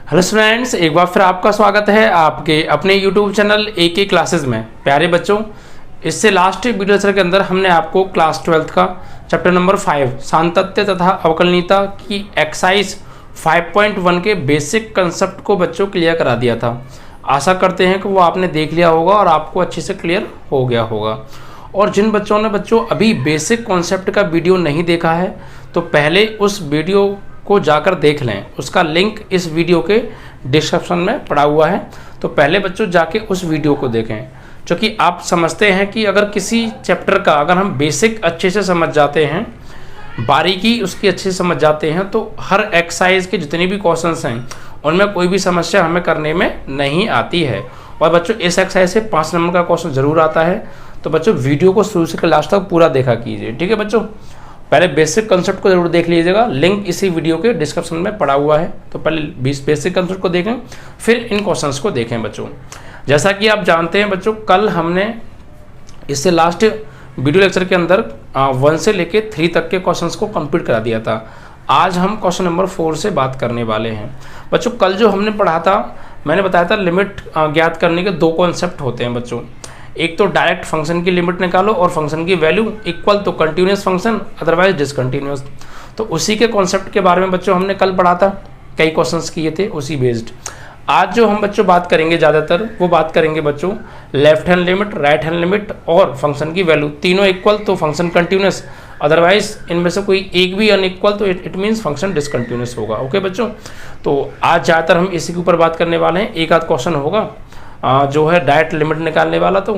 Hello students, एक बार फिर आपका स्वागत है आपके अपने यूट्यूब चैनल AK क्लासेस में। प्यारे बच्चों, इससे लास्ट वीडियो लेक्चर के अंदर हमने आपको क्लास 12th का चैप्टर नंबर 5 सांतत्य तथा अवकलनीयता की एक्सरसाइज 5.1 के बेसिक कंसेप्ट को बच्चों क्लियर करा दिया था। आशा करते हैं कि वो आपने देख लिया होगा और आपको अच्छे से क्लियर हो गया होगा। और जिन बच्चों ने अभी बेसिक कॉन्सेप्ट का वीडियो नहीं देखा है तो पहले उस वीडियो को जाकर देख लें। उसका लिंक इस वीडियो के डिस्क्रिप्शन में पड़ा हुआ है, तो पहले बच्चों जाके उस वीडियो को देखें। क्योंकि आप समझते हैं कि अगर किसी चैप्टर का अगर हम बेसिक अच्छे से समझ जाते हैं, बारीकी उसकी अच्छे से समझ जाते हैं, तो हर एक्सरसाइज के जितने भी क्वेश्चंस हैं उनमें कोई भी समस्या हमें करने में नहीं आती है। और बच्चों इस एक्सरसाइज से 5 नंबर का क्वेश्चन जरूर आता है, तो बच्चों वीडियो को शुरू से लास्ट तक पूरा देखा कीजिए। ठीक है बच्चों, पहले बेसिक कंसेप्ट को जरूर देख लीजिएगा, लिंक इसी वीडियो के डिस्क्रिप्शन में पड़ा हुआ है। तो पहले बेसिक कंसेप्ट को देखें, फिर इन क्वेश्चंस को देखें। बच्चों जैसा कि आप जानते हैं बच्चों, कल हमने इससे लास्ट वीडियो लेक्चर के अंदर 1 से लेके 3 तक के क्वेश्चंस को कंप्लीट करा दिया था। आज हम क्वेश्चन नंबर 4 से बात करने वाले हैं। बच्चों कल जो हमने पढ़ा था, मैंने बताया था लिमिट ज्ञात करने के 2 कॉन्सेप्ट होते हैं बच्चों। एक तो डायरेक्ट फंक्शन की लिमिट निकालो और फंक्शन की वैल्यू इक्वल तो कंटिन्यूस फंक्शन, अदरवाइज डिसकंटिन्यूस। तो उसी के कॉन्सेप्ट के बारे में बच्चों हमने कल पढ़ा था, कई क्वेश्चंस किए थे उसी बेस्ड। आज जो हम बच्चों बात करेंगे ज़्यादातर वो बात करेंगे बच्चों left hand limit, right hand limit और फंक्शन की वैल्यू। तीनों इक्वल तो फंक्शन कंटिन्यूस, अदरवाइज इनमें से कोई एक भी अनइक्वल तो इट मीन्स फंक्शन डिसकंटिन्यूस होगा। ओके बच्चों, तो आज ज़्यादातर हम इसी के ऊपर बात करने वाले हैं। एक आध क्वेश्चन होगा जो है डायरेक्ट लिमिट निकालने वाला, तो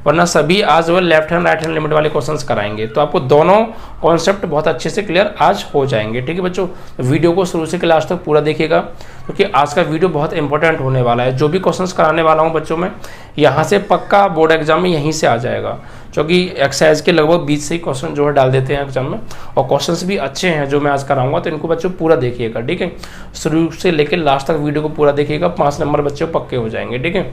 वरना सभी आज जो है left hand right hand limit वाले क्वेश्चंस कराएंगे। तो आपको दोनों कॉन्सेप्ट बहुत अच्छे से क्लियर आज हो जाएंगे। ठीक है बच्चों, वीडियो को शुरू से लास्ट तक पूरा देखिएगा, क्योंकि आज का वीडियो बहुत इंपॉर्टेंट होने वाला है। जो भी क्वेश्चंस कराने वाला हूँ बच्चों में, यहाँ से पक्का बोर्ड एग्जाम में यहीं से आ जाएगा, क्योंकि एक्सरसाइज के लगभग 20 से ही क्वेश्चन जो है डाल देते हैं एग्जाम में, और क्वेश्चंस भी अच्छे हैं जो मैं आज कराऊंगा। तो इनको बच्चों पूरा देखिएगा। ठीक है, शुरू से लेकर लास्ट तक वीडियो को पूरा देखिएगा, 5 नंबर बच्चों पक्के हो जाएंगे। ठीक है,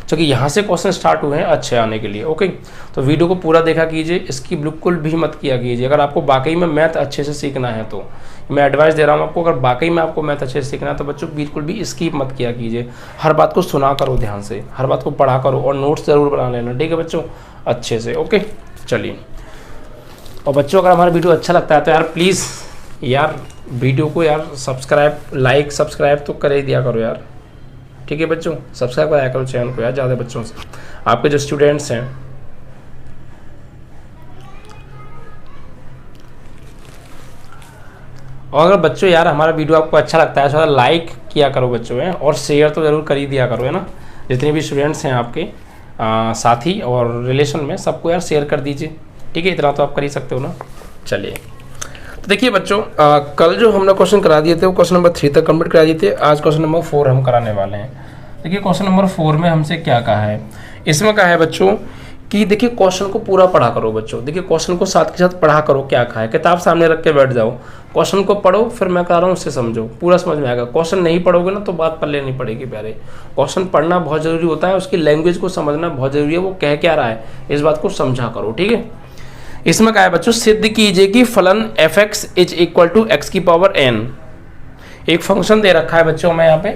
क्योंकि यहाँ से क्वेश्चन स्टार्ट हुए हैं अच्छे आने के लिए। ओके, तो वीडियो को पूरा देखा कीजिए, इसकी बिल्कुल भी मत किया कीजिए। अगर आपको वाकई में मैथ अच्छे से सीखना है, तो मैं एडवाइस दे रहा हूँ आपको, अगर वाकई में आपको मैथ अच्छे से सीखना है तो बच्चों बिल्कुल भी स्किप मत किया कीजिए। हर बात को सुना करो ध्यान से, हर बात को पढ़ा करो और नोट्स ज़रूर बना लेना। ठीक है बच्चों, अच्छे से। ओके चलिए, और बच्चों अगर हमारा वीडियो अच्छा लगता है तो यार प्लीज़ यार वीडियो को यार सब्सक्राइब, लाइक सब्सक्राइब तो कर ही दिया करो यार। ठीक है बच्चों, सब्सक्राइब कराया करो चैनल को यार ज़्यादा बच्चों से, आपके जो स्टूडेंट्स हैं। और अगर बच्चों यार हमारा वीडियो आपको अच्छा लगता है तो लाइक किया करो बच्चों है, और शेयर तो ज़रूर कर ही दिया करो, है ना। जितने भी स्टूडेंट्स हैं आपके साथी और रिलेशन में, सबको यार शेयर कर दीजिए। ठीक है, इतना तो आप कर ही सकते हो ना। चलिए, तो देखिए बच्चों कल जो हमने क्वेश्चन करा दिए थे वो क्वेश्चन नंबर 3 तक कंप्लीट करा दिए थे। आज क्वेश्चन नंबर 4 हम कराने वाले हैं। देखिए क्वेश्चन नंबर 4 में हमसे क्या कहा है, इसमें कहा है बच्चों कि देखिए क्वेश्चन को पूरा पढ़ा करो बच्चों। देखिए क्वेश्चन को साथ के साथ पढ़ा करो, क्या कहा है, किताब सामने रख के बैठ जाओ, क्वेश्चन को पढ़ो, फिर मैं कह रहा हूँ उससे समझो, पूरा समझ में आएगा। क्वेश्चन नहीं पढ़ोगे ना तो बात पल्ले नहीं पड़ेगी प्यारे। क्वेश्चन पढ़ना बहुत ज़रूरी होता है, उसकी लैंग्वेज को समझना बहुत ज़रूरी है, वो कह क्या रहा है इस बात को समझा करो। ठीक है, इसमें क्या है बच्चों, सिद्ध कीजिए कि फलन f(x) is equal to x की पावर n। एक फंक्शन दे रखा है बच्चों में यहाँ पे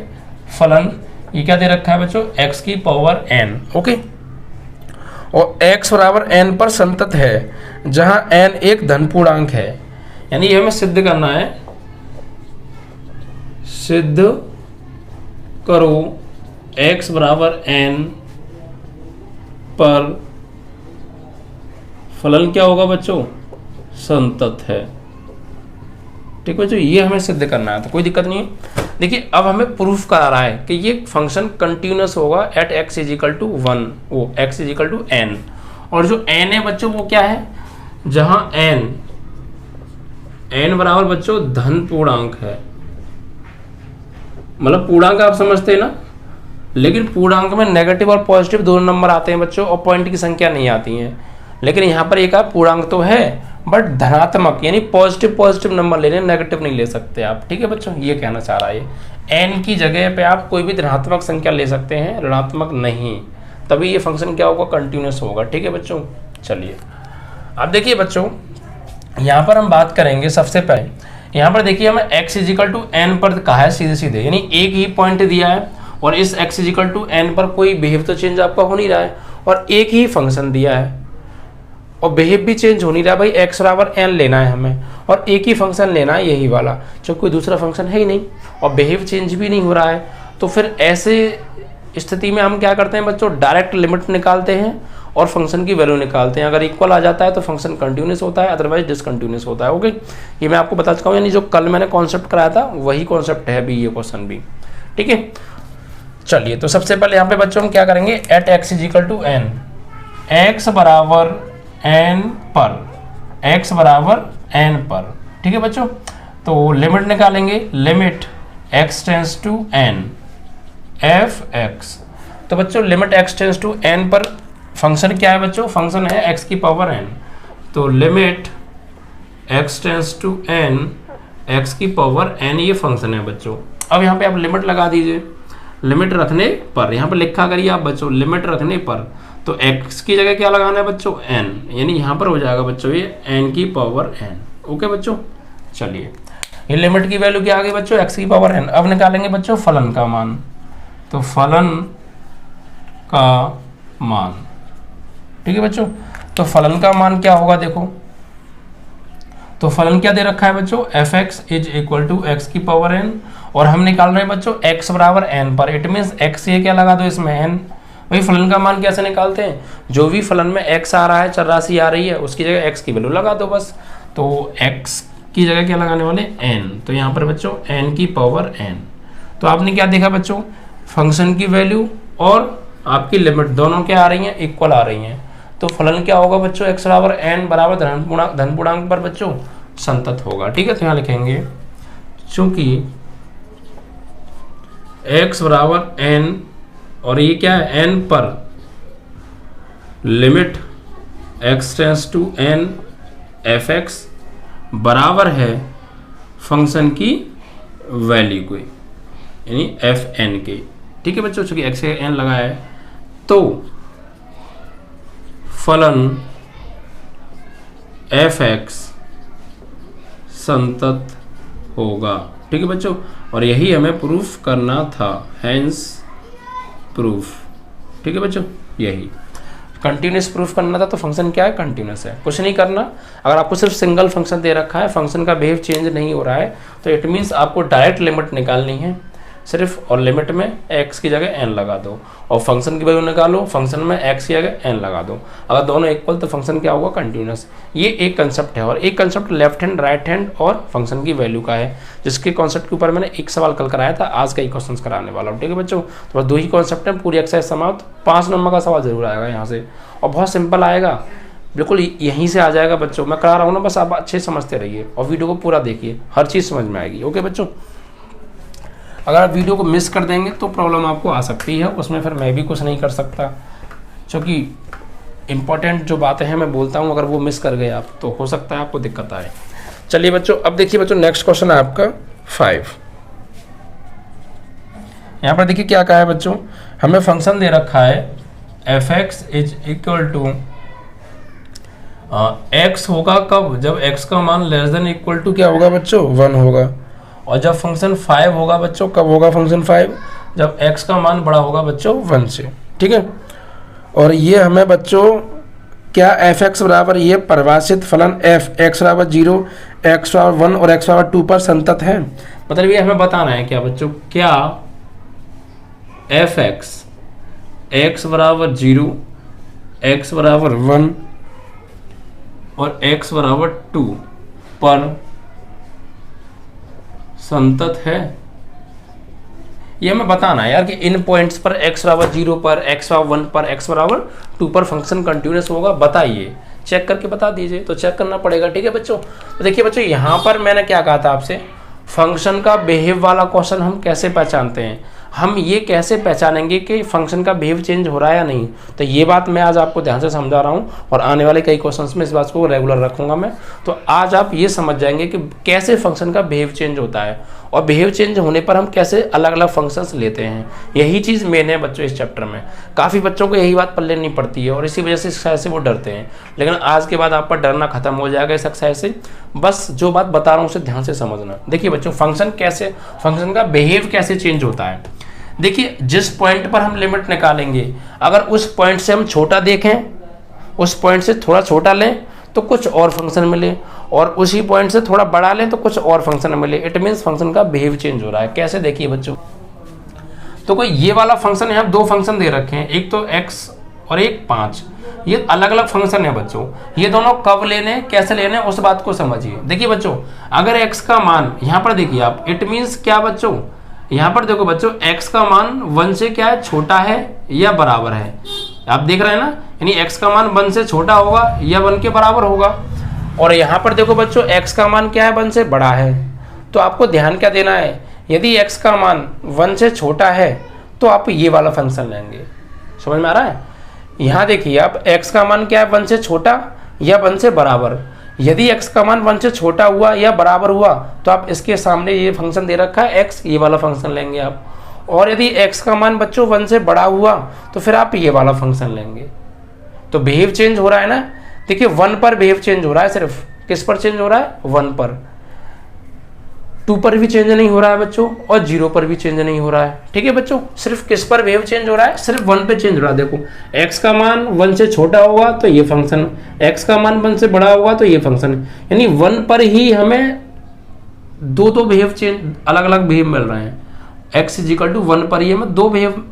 फलन, ये क्या दे रखा है बच्चों, x की पावर n। ओके, और x बराबर n पर संतत है, जहां n एक धन पूर्णांक है। यानी ये हमें सिद्ध करना है, सिद्ध करो x बराबर n पर फलन क्या होगा बच्चों, संतत है। ठीक बच्चों, ये हमें सिद्ध करना है, तो कोई दिक्कत नहीं है। देखिए अब हमें प्रूफ करा रहा है कि ये फंक्शन कंटिन्यूस होगा एट x इजिकल टू 1, वो x इजिकल टू n। और जो n है बच्चों वो क्या है, जहां n बराबर बच्चों धन पूर्णांक है। मतलब पूर्णांक आप समझते हैं ना, लेकिन पूर्णांक में नेगेटिव और पॉजिटिव दोनों नंबर आते हैं बच्चों, और पॉइंट की संख्या नहीं आती है। लेकिन यहाँ पर एक पूर्णांक तो है बट धनात्मक, यानी पॉजिटिव नंबर ले रहे हैं, नेगेटिव नहीं ले सकते आप। ठीक है बच्चों, ये कहना चाह रहा है। n की जगह पे आप कोई भी धनात्मक संख्या ले सकते हैं, ऋणात्मक नहीं, तभी ये फंक्शन क्या होगा, कंटिन्यूस होगा। ठीक है बच्चों, चलिए अब देखिए बच्चों यहाँ पर हम बात करेंगे सबसे पहले यहाँ पर देखिए हमें x इजिकल टू एन पर कहा है सीधे सीधे, यानी एक ही पॉइंट दिया है और इस x इजिकल टू एन पर कोई बिहेव तो चेंज आपका हो नहीं रहा है, और एक ही फंक्शन दिया है और बिहेव भी चेंज हो नहीं रहा। भाई x बराबर n लेना है हमें और एक ही फंक्शन लेना है यही वाला, जो कोई दूसरा फंक्शन है ही नहीं और बिहेव चेंज भी नहीं हो रहा है। तो फिर ऐसे स्थिति में हम क्या करते हैं बच्चों, डायरेक्ट लिमिट निकालते हैं और फंक्शन की वैल्यू निकालते हैं। अगर इक्वल आ जाता है तो फंक्शन कंटिन्यूस होता है, अदरवाइज डिसकंटिन्यूस होता है। ओके, ये मैं आपको बता चुका हूँ, यानी जो कल मैंने कॉन्सेप्ट कराया था वही कॉन्सेप्ट है अभी ये क्वेश्चन भी। ठीक है, चलिए तो सबसे पहले यहाँ पे बच्चों हम क्या करेंगे, at x is equal to n, x बराबर एन पर, एक्स बराबर एन पर। ठीक है बच्चों, तो लिमिट निकालेंगे, limit x tends to n f x. तो बच्चों limit x tends to n पर फंक्शन क्या है बच्चों, फंक्शन है एक्स की पावर एन। तो limit x tends to n, x की पावर एन ये फंक्शन है बच्चों। अब यहाँ पे आप लिमिट लगा दीजिए, लिमिट रखने पर, यहाँ पे लिखा करिए आप बच्चों, लिमिट रखने पर तो x की जगह क्या लगाना है बच्चों, n, यानी यहाँ पर हो जाएगा बच्चों ये n की पावर n। ओके बच्चों, चलिए ये लिमिट की वैल्यू क्या आ गई बच्चों, x की पावर n। अब निकालेंगे बच्चों फलन का मान, तो फलन का मान। ठीक है बच्चों, तो फलन का मान क्या होगा देखो, तो फलन क्या दे रखा है बच्चों, f x is equal to x की पावर एन, और हम निकाल रहे हैं बच्चों x बराबर एन पर। इट मीन्स x ये क्या लगा दो इसमें n। वही फलन का मान कैसे निकालते हैं, जो भी फलन में x आ रहा है, चर राशि आ रही है, उसकी जगह x की वैल्यू लगा दो बस। तो x की जगह क्या लगाने वाले n, तो यहाँ पर बच्चों n की पावर n। तो आपने क्या देखा बच्चों, फंक्शन की वैल्यू और आपकी लिमिट दोनों क्या आ रही हैं, इक्वल आ रही हैं। तो फलन क्या होगा बच्चों, x बराबर n बराबर धन पूर्णांक पर बच्चों संतत होगा। ठीक है, तो यहाँ लिखेंगे चूंकि x बराबर n और ये क्या है n पर, limit x tends to n f x बराबर है फंक्शन की वैल्यू को, यानी एफ एन के। ठीक है बच्चों, चूंकि x से n लगा है तो फलन एफ एक्स संतत होगा। ठीक है बच्चों, और यही हमें प्रूफ करना था, हैंस प्रूफ। ठीक है बच्चों, यही कंटिन्यूस प्रूफ करना था। तो फंक्शन क्या है, कंटिन्यूस है, कुछ नहीं करना। अगर आपको सिर्फ सिंगल फंक्शन दे रखा है, फंक्शन का बिहेव चेंज नहीं हो रहा है, तो इट मीन्स आपको डायरेक्ट लिमिट निकालनी है सिर्फ, और लिमिट में x की जगह n लगा दो और फंक्शन की वैल्यू निकालो, फंक्शन में x की जगह n लगा दो। अगर दोनों इक्वल तो फंक्शन क्या होगा, कंटिन्यूस। ये एक कंसेप्ट है, और एक concept left hand, right hand और फंक्शन की वैल्यू का है, जिसके कॉन्सेप्ट के ऊपर मैंने एक सवाल कल कराया था, आज कई क्वेश्चन कराने वाला हूँ। ठीक है बच्चों, तो बस दो ही कॉन्सेप्ट है, पूरी एक्सरसाइज समाप्त। 5 नंबर का सवाल जरूर आएगा यहाँ से, और बहुत सिंपल आएगा, बिल्कुल यहीं से आ जाएगा बच्चों। मैं करा रहा हूँ ना, बस आप अच्छे समझते रहिए और वीडियो को पूरा देखिए, हर चीज़ समझ में आएगी। ओके बच्चों, अगर आप वीडियो को मिस कर देंगे तो प्रॉब्लम आपको आ सकती है, उसमें फिर मैं भी कुछ नहीं कर सकता, क्योंकि इंपॉर्टेंट जो बातें हैं मैं बोलता हूँ, अगर वो मिस कर गए आप तो हो सकता है आपको दिक्कत आए। चलिए बच्चों, अब देखिए बच्चों नेक्स्ट क्वेश्चन है आपका 5। यहाँ पर देखिए क्या कहा है बच्चों, हमें फंक्शन दे रखा है f x is equal to x होगा कब, जब x का मान लेस देन इक्वल टू क्या होगा बच्चों, 1 होगा। और जब फंक्शन 5 होगा बच्चों, कब होगा फंक्शन 5, जब x का मान बड़ा होगा बच्चों 1 से। ठीक है, और ये हमें बच्चों क्या एफ एक्स बराबर ये परिभाषित फलन एफ एक्स बराबर 0, एक्स बराबर 1 और एक्स बराबर 2 पर संतत है। मतलब ये हमें बताना है क्या बच्चों, क्या एफ एक्स एक्स बराबर 0, एक्स बराबर 1 और x बराबर 2 पर संतत है। ये हमें बताना है यार कि इन पॉइंट्स पर x बराबर 0 पर, x बराबर 1 पर, x बराबर 2 पर फंक्शन कंटिन्यूस होगा, बताइए, चेक करके बता दीजिए। तो चेक करना पड़ेगा। ठीक है बच्चों, तो देखिए बच्चों यहाँ पर मैंने क्या कहा था आपसे, फंक्शन का बिहेव वाला क्वेश्चन हम कैसे पहचानते हैं, हम ये कैसे पहचानेंगे कि फंक्शन का बिहेव चेंज हो रहा है या नहीं। तो ये बात मैं आज आपको ध्यान से समझा रहा हूँ, और आने वाले कई क्वेश्चंस में इस बात को रेगुलर रखूंगा मैं। तो आज आप ये समझ जाएंगे कि कैसे फंक्शन का बिहेव चेंज होता है, और बिहेव चेंज होने पर हम कैसे अलग अलग फंक्शंस लेते हैं, यही चीज़ मेन है बच्चों इस चैप्टर में। काफ़ी बच्चों को यही बात पल्ले नहीं पड़ती है और इसी वजह से इस एक्सरसाइज से वो डरते हैं, लेकिन आज के बाद आपका डरना खत्म हो जाएगा इस एक्सरसाइज से। बस जो बात बता रहा हूँ उसे ध्यान से समझना। देखिए बच्चों, फंक्शन का बिहेव कैसे चेंज होता है। देखिए, जिस पॉइंट पर हम लिमिट निकालेंगे, अगर उस पॉइंट से हम छोटा देखें, उस पॉइंट से थोड़ा छोटा लें तो कुछ और फंक्शन मिले, और उसी पॉइंट से थोड़ा बड़ा लें तो कुछ और फंक्शन मिले। इट मीन्स फंक्शन का बिहेव चेंज हो रहा है। कैसे, देखिए बच्चों, तो कोई ये वाला फंक्शन, यहाँ दो फंक्शन दे रखे हैं, एक तो x और एक 5, ये अलग अलग फंक्शन है बच्चों। ये दोनों कब लेने, कैसे लेने, उस बात को समझिए। देखिए बच्चों, अगर x का मान यहाँ पर देखिए आप, इट मीन्स क्या बच्चों, यहाँ पर देखो बच्चों, x का मान 1 से क्या है, छोटा है या बराबर है। आप देख रहे हैं ना, यानी x का मान 1 से छोटा होगा या 1 के बराबर होगा। और यहाँ पर देखो बच्चों, x का मान क्या है, 1 से बड़ा है। तो आपको ध्यान क्या देना है, यदि x का मान 1 से छोटा है तो आप ये वाला फंक्शन लेंगे। समझ में आ रहा है। यहाँ देखिए आप, x का मान क्या है, 1 से छोटा या 1 से बराबर। यदि x का मान 1 से छोटा हुआ या बराबर हुआ तो आप इसके सामने ये फंक्शन दे रखा है x, ये वाला फंक्शन लेंगे आप। और यदि x का मान बच्चों 1 से बड़ा हुआ तो फिर आप ये वाला फंक्शन लेंगे। तो बिहेव चेंज हो रहा है ना। देखिए 1 पर बिहेव चेंज हो रहा है, सिर्फ किस पर चेंज हो रहा है, 1 पर। 2 पर भी चेंज नहीं हो रहा है बच्चों, और 0 पर भी चेंज नहीं हो रहा है। ठीक है बच्चों, सिर्फ किस पर बिहेव चेंज हो रहा है, सिर्फ 1 पे चेंज हो रहा है। देखो, x का मान 1 से छोटा होगा तो ये फंक्शन, x का मान 1 से बड़ा होगा तो ये फंक्शन, यानी 1 पर ही हमें दो बिहेव चेंज, अलग अलग बिहेव मिल रहे हैं। x = 1 पर ही हमें 2 बिहेव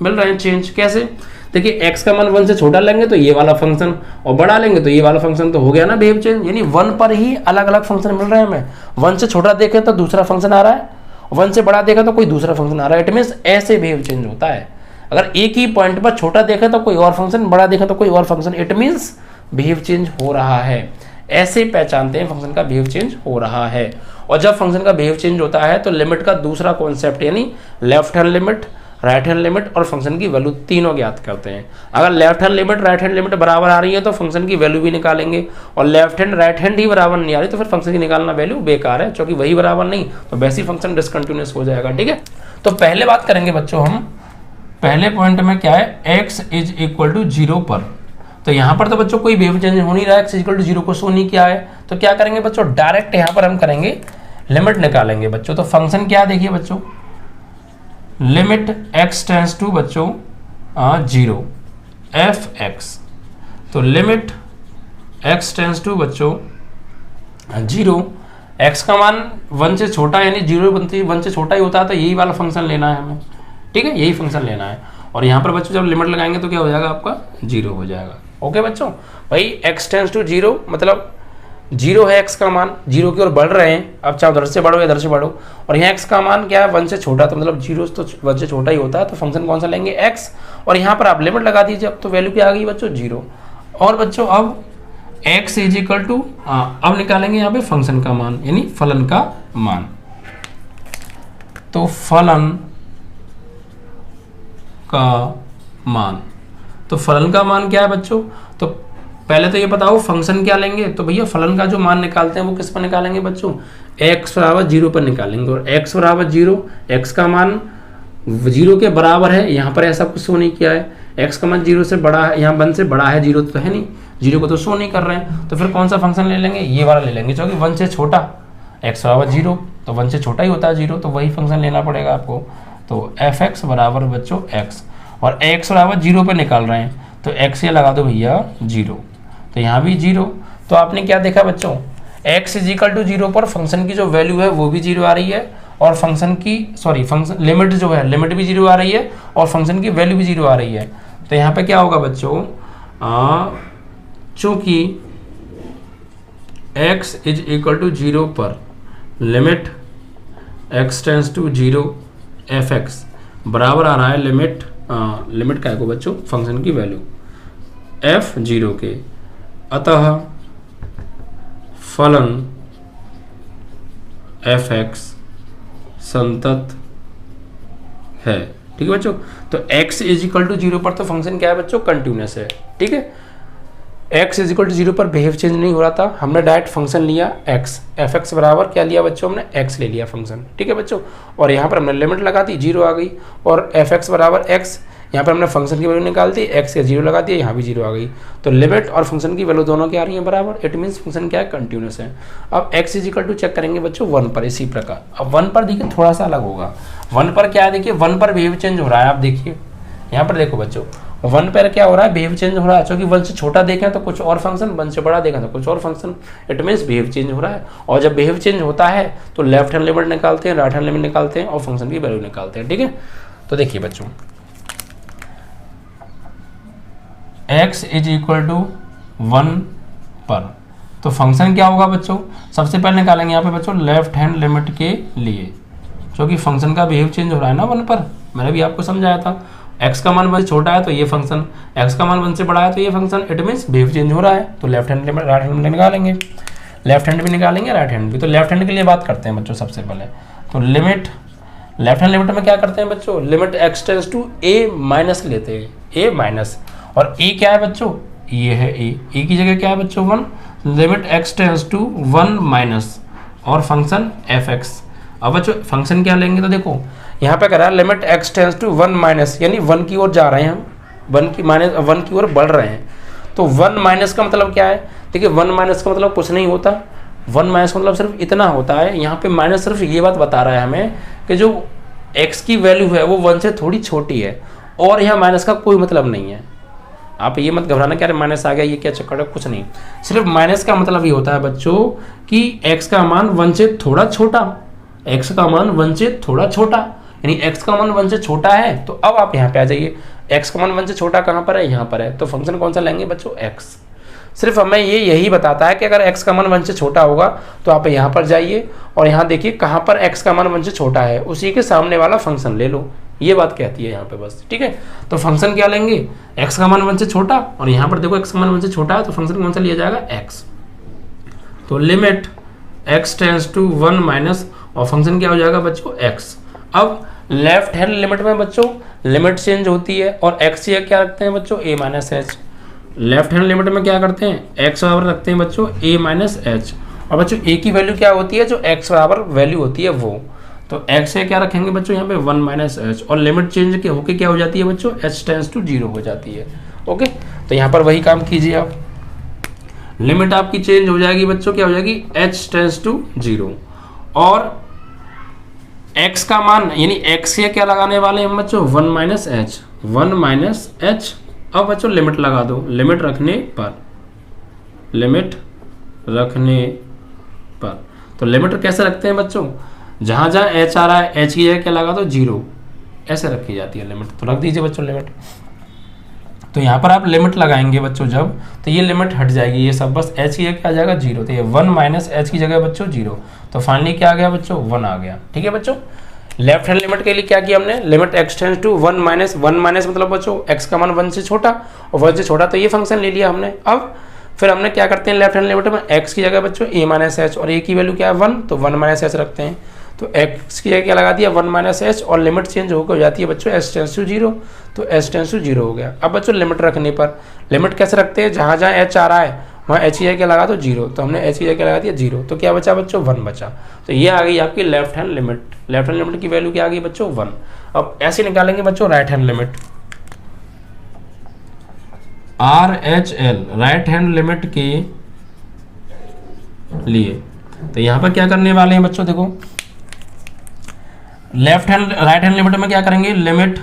मिल रहे हैं चेंज। कैसे, देखिए x का मान 1 से छोटा लेंगे तो ये वाला फंक्शन, और बड़ा लेंगे तो ये वाला फंक्शन, तो हो गया ना बिहेव चेंज। यानी 1 पर ही अलग अलग फंक्शन मिल रहे हैं हमें। 1 से छोटा देखें तो दूसरा फंक्शन आ रहा है, 1 से बड़ा देखा तो कोई दूसरा फंक्शन आ रहा है। इट मीन्स ऐसे बिहेव चेंज होता है। अगर एक ही पॉइंट पर छोटा देखे तो कोई और फंक्शन, बड़ा देखा तो कोई और function, it means behave change हो रहा है। ऐसे पहचानते हैं फंक्शन का बिहेव चेंज हो रहा है। और जब फंक्शन का बिहेव चेंज होता है तो लिमिट का दूसरा कॉन्सेप्ट, यानी left hand limit, right hand limit और फंक्शन की वैल्यू तीनों ज्ञात करते हैं। अगर left hand limit, right hand limit बराबर आ रही है तो फंक्शन की वैल्यू भी निकालेंगे, और लेफ्ट हैंड राइट हैंड ही बराबर नहीं आ रही तो फिर फंक्शन की निकालना वैल्यू बेकार है, क्योंकि वही बराबर नहीं तो वैसे ही फंक्शन डिसकंटिन्यूअस हो जाएगा। ठीक है, तो पहले बात करेंगे बच्चों हम, पहले पॉइंट में क्या है, x = 0 पर। तो यहाँ पर तो बच्चों कोई बिहेव चेंज हो नहीं रहा है, x = 0 को शो नहीं किया है। तो क्या करेंगे बच्चों, डायरेक्ट यहाँ पर हम करेंगे, लिमिट निकालेंगे बच्चों। तो फंक्शन क्या, देखिए बच्चों, लिमिट x टेंड्स टू बच्चों 0 f(x). तो लिमिट x टेंड्स टू बच्चों 0, x का मान 1 से छोटा, यानी 1 से छोटा ही होता है, तो यही वाला फंक्शन लेना है हमें। ठीक है, यही फंक्शन लेना है। और यहाँ पर बच्चों जब लिमिट लगाएंगे तो क्या हो जाएगा, आपका 0 हो जाएगा। ओके बच्चों, भाई x टेंड्स टू 0 मतलब 0 है x का मान, 0 की ओर बढ़ रहे हैं। अब चाहे उधर से बढ़ो या इधर से बढ़ो, और यहाँ x का मान क्या है, 1 से छोटा, तो मतलब 0 तो 1 से छोटा ही होता है, तो फंक्शन कौन सा लेंगे, x। और यहाँ पर आप लिमिट लगा दीजिए, अब तो वैल्यू क्या आ गई बच्चों, 0। और बच्चों अब x = अब निकालेंगे यहाँ पे फंक्शन का मान, यानी फलन का मान। तो फलन का मान, तो फलन का मान क्या है बच्चों, तो पहले तो ये बताओ फंक्शन क्या लेंगे। तो भैया फलन का जो मान निकालते हैं वो किस पर निकालेंगे बच्चों, x = 0 पर निकालेंगे। और x = 0, x का मान 0 के बराबर है, यहाँ पर ऐसा कुछ शो नहीं किया है। x का मान 0 से बड़ा है, यहाँ 1 से बड़ा है, 0 तो है नहीं, 0 को तो शो नहीं कर रहे हैं। तो फिर कौन सा फंक्शन ले लेंगे, ये वाला ले लेंगे, क्योंकि 1 से छोटा, x = 0 तो 1 से छोटा ही होता है 0, तो वही फंक्शन लेना पड़ेगा आपको। तो f(x) बराबर बच्चों x, और x = 0 पर निकाल रहे हैं तो x ये लगा दो भैया 0, तो यहाँ भी 0। तो आपने क्या देखा बच्चों, x = 0 पर फंक्शन की जो वैल्यू है वो भी 0 आ रही है, और फंक्शन लिमिट जो है, लिमिट भी 0 आ रही है, और फंक्शन की वैल्यू भी 0 आ रही है। तो यहाँ पे क्या होगा बच्चों, चूंकि x = 0 पर limit x tends to 0 f(x) बराबर आ रहा है लिमिट क्या है बच्चों, फंक्शन की वैल्यू f(0) के, अतः फलन f(x) संतत है। ठीक है बच्चों, तो x = 0 पर तो फंक्शन क्या है बच्चों, कंटिन्यूअस है। ठीक है, x इज इक्वल टू 0 पर बिहेव चेंज नहीं हो रहा था, हमने डायरेक्ट फंक्शन लिया x, fx बराबर क्या लिया बच्चों, हमने x ले लिया फंक्शन, ठीक है बच्चों। और यहाँ पर हमने लिमिट लगा दी, 0 आ गई, और fx बराबर x, यहाँ पर हमने फंक्शन की वैल्यू निकाल दी, x का 0 लगा दिया, यहाँ भी 0 आ गई। तो लिमिट और फंक्शन की वैल्यू दोनों क्या आ रही है बराबर, इट मीन्स फंक्शन क्या है, कंटिन्यूस है। अब x is equal to check करेंगे बच्चों 1 पर, इसी प्रकार। अब 1 पर देखिए थोड़ा सा अलग होगा, 1 पर क्या है, देखिए 1 पर बिहेव चेंज हो रहा है। आप देखिए यहाँ पर देखो बच्चों, 1 पर क्या हो रहा है, बिहेव चेंज हो रहा है, क्योंकि 1 से छोटा देखें तो कुछ और फंक्शन, 1 से बड़ा देखें तो कुछ और function, it means behave change हो रहा है। और जब बिहेव चेंज होता है तो लेफ्ट हैंड लिमिट निकालते हैं, राइट हैंड लिमिट निकालते हैं और फंक्शन की वैल्यू निकालते हैं, ठीक है। तो देखिए बच्चों x इज इक्वल टू 1 पर, तो फंक्शन क्या होगा बच्चों, सबसे पहले निकालेंगे यहाँ पे बच्चों लेफ्ट हैंड लिमिट के लिए, क्योंकि फंक्शन का बिहेव चेंज हो रहा है ना 1 पर, मैंने भी आपको समझाया था। x का मान 1 से छोटा है तो ये फंक्शन, x का मान 1 से बड़ा है तो ये function, it means behave change हो रहा है। तो left hand limit right hand निकालेंगे, लेफ्ट हैंड भी निकालेंगे राइट हैंड भी। तो लेफ्ट हैंड के लिए बात करते हैं बच्चों सबसे पहले। तो लिमिट, लेफ्ट हैंड लिमिट में क्या करते हैं बच्चों, limit x tends to a minus लेते हैं, a माइनस, और a क्या है बच्चों, ये है a की जगह क्या है बच्चों 1, limit x tends to 1 minus और फंक्शन fx। अब बच्चों फंक्शन क्या लेंगे, तो देखो यहाँ पे कह रहा है limit x tends to 1 minus, यानी 1 की ओर जा रहे हैं हम, 1 की ओर बढ़ रहे हैं। तो 1 माइनस का मतलब क्या है, देखिए 1 माइनस का मतलब कुछ नहीं होता, 1 माइनस का मतलब सिर्फ इतना होता है। यहाँ पे माइनस सिर्फ ये बात बता रहा है हमें कि जो x की वैल्यू है वो 1 से थोड़ी छोटी है, और यहाँ माइनस का कोई मतलब नहीं है। आप ये मत घबराना क्या माइनस आ गया, ये क्या चक्कर है, कुछ नहीं। सिर्फ माइनस का मतलब ये होता है बच्चों कि x का मान 1 से थोड़ा छोटा, x का मान 1 से थोड़ा छोटा, यानी x का मान 1 से छोटा है। तो अब आप यहाँ पे आ जाइए, x का मान 1 से छोटा कहाँ पर है, यहाँ पर है। तो फंक्शन कौन सा लेंगे बच्चों, x। सिर्फ हमें ये यही बताता है कि अगर x का मान 1 से छोटा होगा तो आप यहाँ पर जाइए और यहाँ देखिए कहाँ पर x का मान 1 से छोटा है, उसी के सामने वाला फंक्शन ले लो, ये बात कहती है यहाँ पे बस, ठीक है। तो फंक्शन क्या लेंगे, x का मान 1 से छोटा, और यहाँ पर देखो x का मान 1 से छोटा है तो फंक्शन कौन सा लिया जाएगा, x। तो limit x tends to 1 minus और फंक्शन क्या हो जाएगा बच्चों, x। अब लेफ्ट हैंड लिमिट में बच्चों लिमिट चेंज होती है और x ये क्या रखते हैं बच्चों, a minus H. Left hand limit में क्या करते हैं, x बराबर रखते हैं बच्चों a माइनस एच, और बच्चों a की वैल्यू क्या होती है, जो x बराबर वैल्यू होती है वो। तो x से क्या रखेंगे बच्चों यहाँ पे 1 माइनस एच, और लिमिट चेंज के होके क्या हो जाती है बच्चों, h टेंड्स टू 0 हो जाती है। ओके, तो यहाँ पर वही काम कीजिए आप, लिमिट आपकी चेंज हो जाएगी बच्चों, क्या हो जाएगी, h टेंड्स टू 0, और x का मान यानी x से क्या लगाने वाले हैं बच्चों, 1 माइनस एच, 1 माइनस एच। अब बच्चों लिमिट लगा दो, लिमिट रखने पर, लिमिट रखने पर। तो लिमिट कैसे रखते हैं बच्चों, जहाँ जहाँ h आ रहा है h की जगह क्या लगा दो 0, ऐसे रखी जाती है लिमिट। तो रख दीजिए बच्चों लिमिट। तो यहाँ पर आप लिमिट लगाएंगे बच्चों जब, तो ये लिमिट हट जाएगी, ये सब बस h की जगह क्या आ जाएगा 0, तो ये 1 माइनस एच की जगह बच्चों 0। तो फाइनली क्या आ गया बच्चों, 1 आ गया, ठीक है बच्चों। लेफ्ट हैंड लिमिट के लिए क्या किया हमने, limit x tends to 1 minus, 1 minus मतलब बच्चों x का मान 1 से छोटा, और 1 से छोटा तो ये फंक्शन ले लिया हमने। अब फिर हमने क्या करते हैं लेफ्ट हैंड लिमिट में, x की जगह बच्चों a माइनस एच, और a की वैल्यू क्या है 1, तो 1 माइनस एच रखते हैं। तो x की जगह क्या लगा दिया 1 माइनस एच, और लिमिट चेंज होकर हो जाती है बच्चों h टेंड्स टू 0, तो h टेंड्स टू 0 हो गया। अब बच्चों लिमिट रखने पर लिमिट कैसे रखते हैं, जहाँ जहाँ h आ रहा है वहाँ h की जगह लगा दो 0, तो हमने h की जगह लगा दिया 0, तो क्या बचा बच्चों 1 बचा। तो ये आ गई आपकी left hand limit. Left hand limit की वैल्यू क्या आ गई बच्चों 1। अब ऐसे निकालेंगे बच्चों right hand limit, RHL right hand limit के लिए। तो यहाँ पर क्या करने वाले हैं बच्चों, देखो left hand right hand limit में क्या करेंगे, limit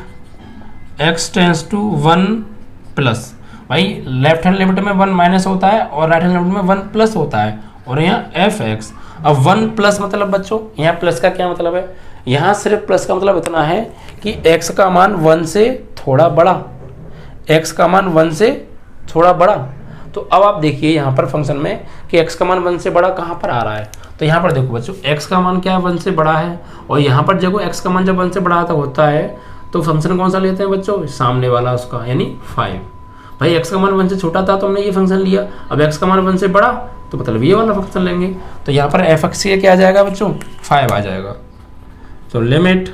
x tends to 1 plus, भाई लेफ्ट हैंड लिमिट में 1 माइनस होता है और राइट हैंड लिमिट में 1 प्लस होता है, और यहाँ fx। अब 1 प्लस मतलब बच्चों, यहाँ प्लस का क्या मतलब है, यहाँ सिर्फ प्लस का मतलब इतना है कि x का मान 1 से थोड़ा बड़ा, x का मान 1 से थोड़ा बड़ा। तो अब आप देखिए यहाँ पर फंक्शन में कि x का मान 1 से बड़ा कहाँ पर आ रहा है, तो यहाँ पर देखो बच्चों x का मान क्या है 1 से बड़ा है, और यहाँ पर देखो x का मान जब 1 से बड़ा होता है तो फंक्शन कौन सा लेते हैं बच्चों, सामने वाला उसका, यानी 5। भाई x का मान 1 से छोटा था तो हमने ये फंक्शन लिया, अब x का मान 1 से बड़ा तो मतलब ये वाला फंक्शन लेंगे। तो यहाँ पर fx ये क्या आ जाएगा बच्चों, 5 आ जाएगा। तो limit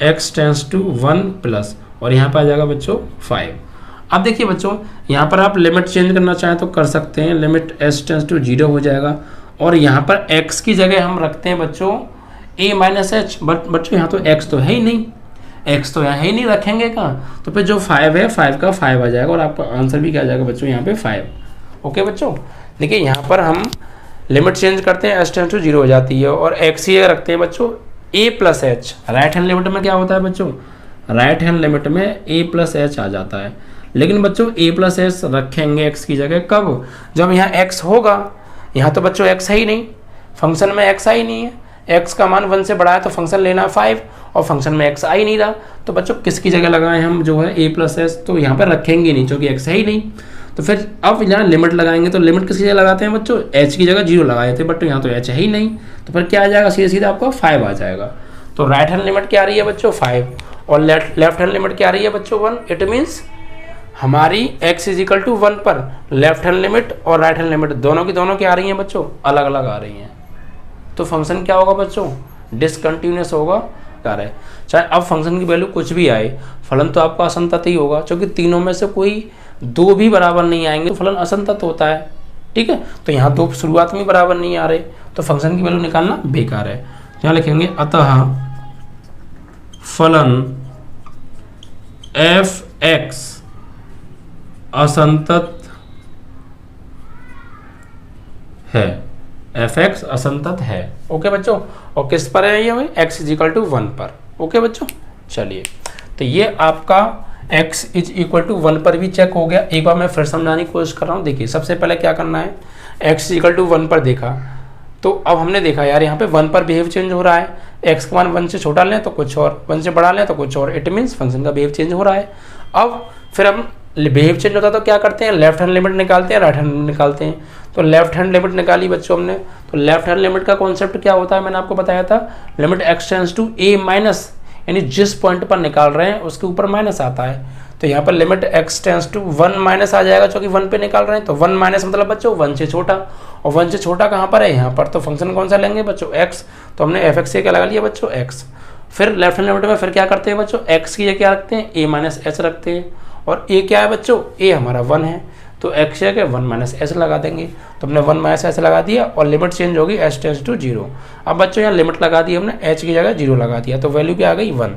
x tends to 1 plus, और यहाँ पर आ जाएगा बच्चों 5। अब देखिए बच्चों, यहाँ पर आप लिमिट चेंज करना चाहें तो कर सकते हैं, लिमिट s टेंस टू 0 हो जाएगा, और यहाँ पर x की जगह हम रखते हैं बच्चों a माइनस एच। बट बच्चों यहाँ तो x तो है ही नहीं, x तो यहाँ है ही नहीं, रखेंगे कहाँ, तो फिर जो 5 है 5 का 5 आ जाएगा और आपका आंसर भी क्या आ जाएगा बच्चों यहाँ पे 5। ओके बच्चों, देखिए यहाँ पर हम लिमिट चेंज करते हैं, s टेंस टू 0 हो जाती है, और x ही रखते हैं बच्चों a plus H. Right hand limit में क्या होता है बच्चों, राइट हैंड लिमिट में a प्लस एच आ जाता है, लेकिन बच्चों a प्लस एच रखेंगे x की जगह कब, जब यहाँ x होगा। यहाँ तो बच्चों x है ही नहीं, फंक्शन में x ही नहीं है, x का मान 1 से बड़ा है तो फंक्शन लेना 5, और फंक्शन में x आ ही नहीं रहा, तो बच्चों किसकी जगह लगाएं हम जो है a प्लस एच, तो यहाँ पर रखेंगे नहीं क्योंकि x है ही नहीं। तो फिर अब यहाँ लिमिट लगाएंगे, तो लिमिट किसकी जगह लगाते हैं बच्चों, h की जगह 0 लगाए थे, बट यहाँ तो h है ही नहीं, तो फिर क्या आ जाएगा, सीधे सीधे आपको 5 आ जाएगा। तो राइट हैंड लिमिट क्या आ रही है बच्चों 5, और लेफ्ट हैंड लिमिट क्या आ रही है बच्चों 1। इट मीन्स हमारी x इजिकल टू 1 पर लेफ्ट हैंड लिमिट और राइट हैंड लिमिट दोनों की दोनों क्या आ रही हैं बच्चों, अलग अलग आ रही हैं। तो फंक्शन क्या होगा बच्चों, डिसकंटिन्यूअस होगा जा रहा है। चाहे अब फंक्शन की वैल्यू कुछ भी आए, फलन तो आपका असंतत ही होगा, क्योंकि तीनों में से कोई दो भी बराबर नहीं आएंगे तो फलन असंतत होता है। ठीक है, तो यहाँ दो शुरुआत में बराबर नहीं आ रहे, तो फंक्शन की वैल्यू निकालना बेकार है। यहाँ लिखेंगे अतः फलन एफ एक्स असंतत है, एफ एक्स असंतत है। ओके बच्चों, और किस पर है ये, एक्स इज इक्वल टू 1 पर। ओके बच्चों, चलिए तो ये आपका x इज इक्वल टू 1 पर भी चेक हो गया। एक बार मैं फिर समझाने की कोशिश कर रहा हूँ। देखिए सबसे पहले क्या करना है, x इक्वल टू 1 पर देखा, तो अब हमने देखा यार यहाँ पे 1 पर बिहेव चेंज हो रहा है, x का मान 1 से छोटा लें तो कुछ और, 1 से बड़ा लें तो कुछ और, इट मीन्स फंक्शन का बिहेव चेंज हो रहा है। अब फिर हम बिहेव चेंज होता है तो क्या करते हैं, लेफ्ट हैंड लिमिट निकालते हैं, राइट हैंड लिमिट निकालते हैं। तो लेफ्ट हैंड लिमिट निकाली बच्चों हमने, तो लेफ्ट हैंड लिमिट का कॉन्सेप्ट क्या होता है मैंने आपको बताया था, limit x tends to a minus, यानी जिस पॉइंट पर निकाल रहे हैं उसके ऊपर माइनस आता है। तो यहाँ पर limit x tends to 1 minus आ जाएगा, क्योंकि 1 पे निकाल रहे हैं, तो 1 माइनस मतलब बच्चों 1 से छोटा, और 1 से छोटा कहाँ पर है, यहाँ पर। तो फंक्शन कौन सा लेंगे बच्चों, x, तो हमने एफ एक्स से क्या लगा लिया बच्चों x। फिर लेफ्ट हैंड लिमिट में फिर क्या करते हैं बच्चों, x की जगह क्या रखते हैं, a माइनस एच रखते हैं, और a क्या है बच्चों, a हमारा 1 है, तो x की जगह 1 माइनस एच लगा देंगे। तो हमने 1 माइनस एच लगा दिया और लिमिट चेंज होगी h टेंड्स टू 0। अब बच्चों यहाँ लिमिट लगा दी हमने, h की जगह 0 लगा दिया, तो वैल्यू क्या आ गई 1।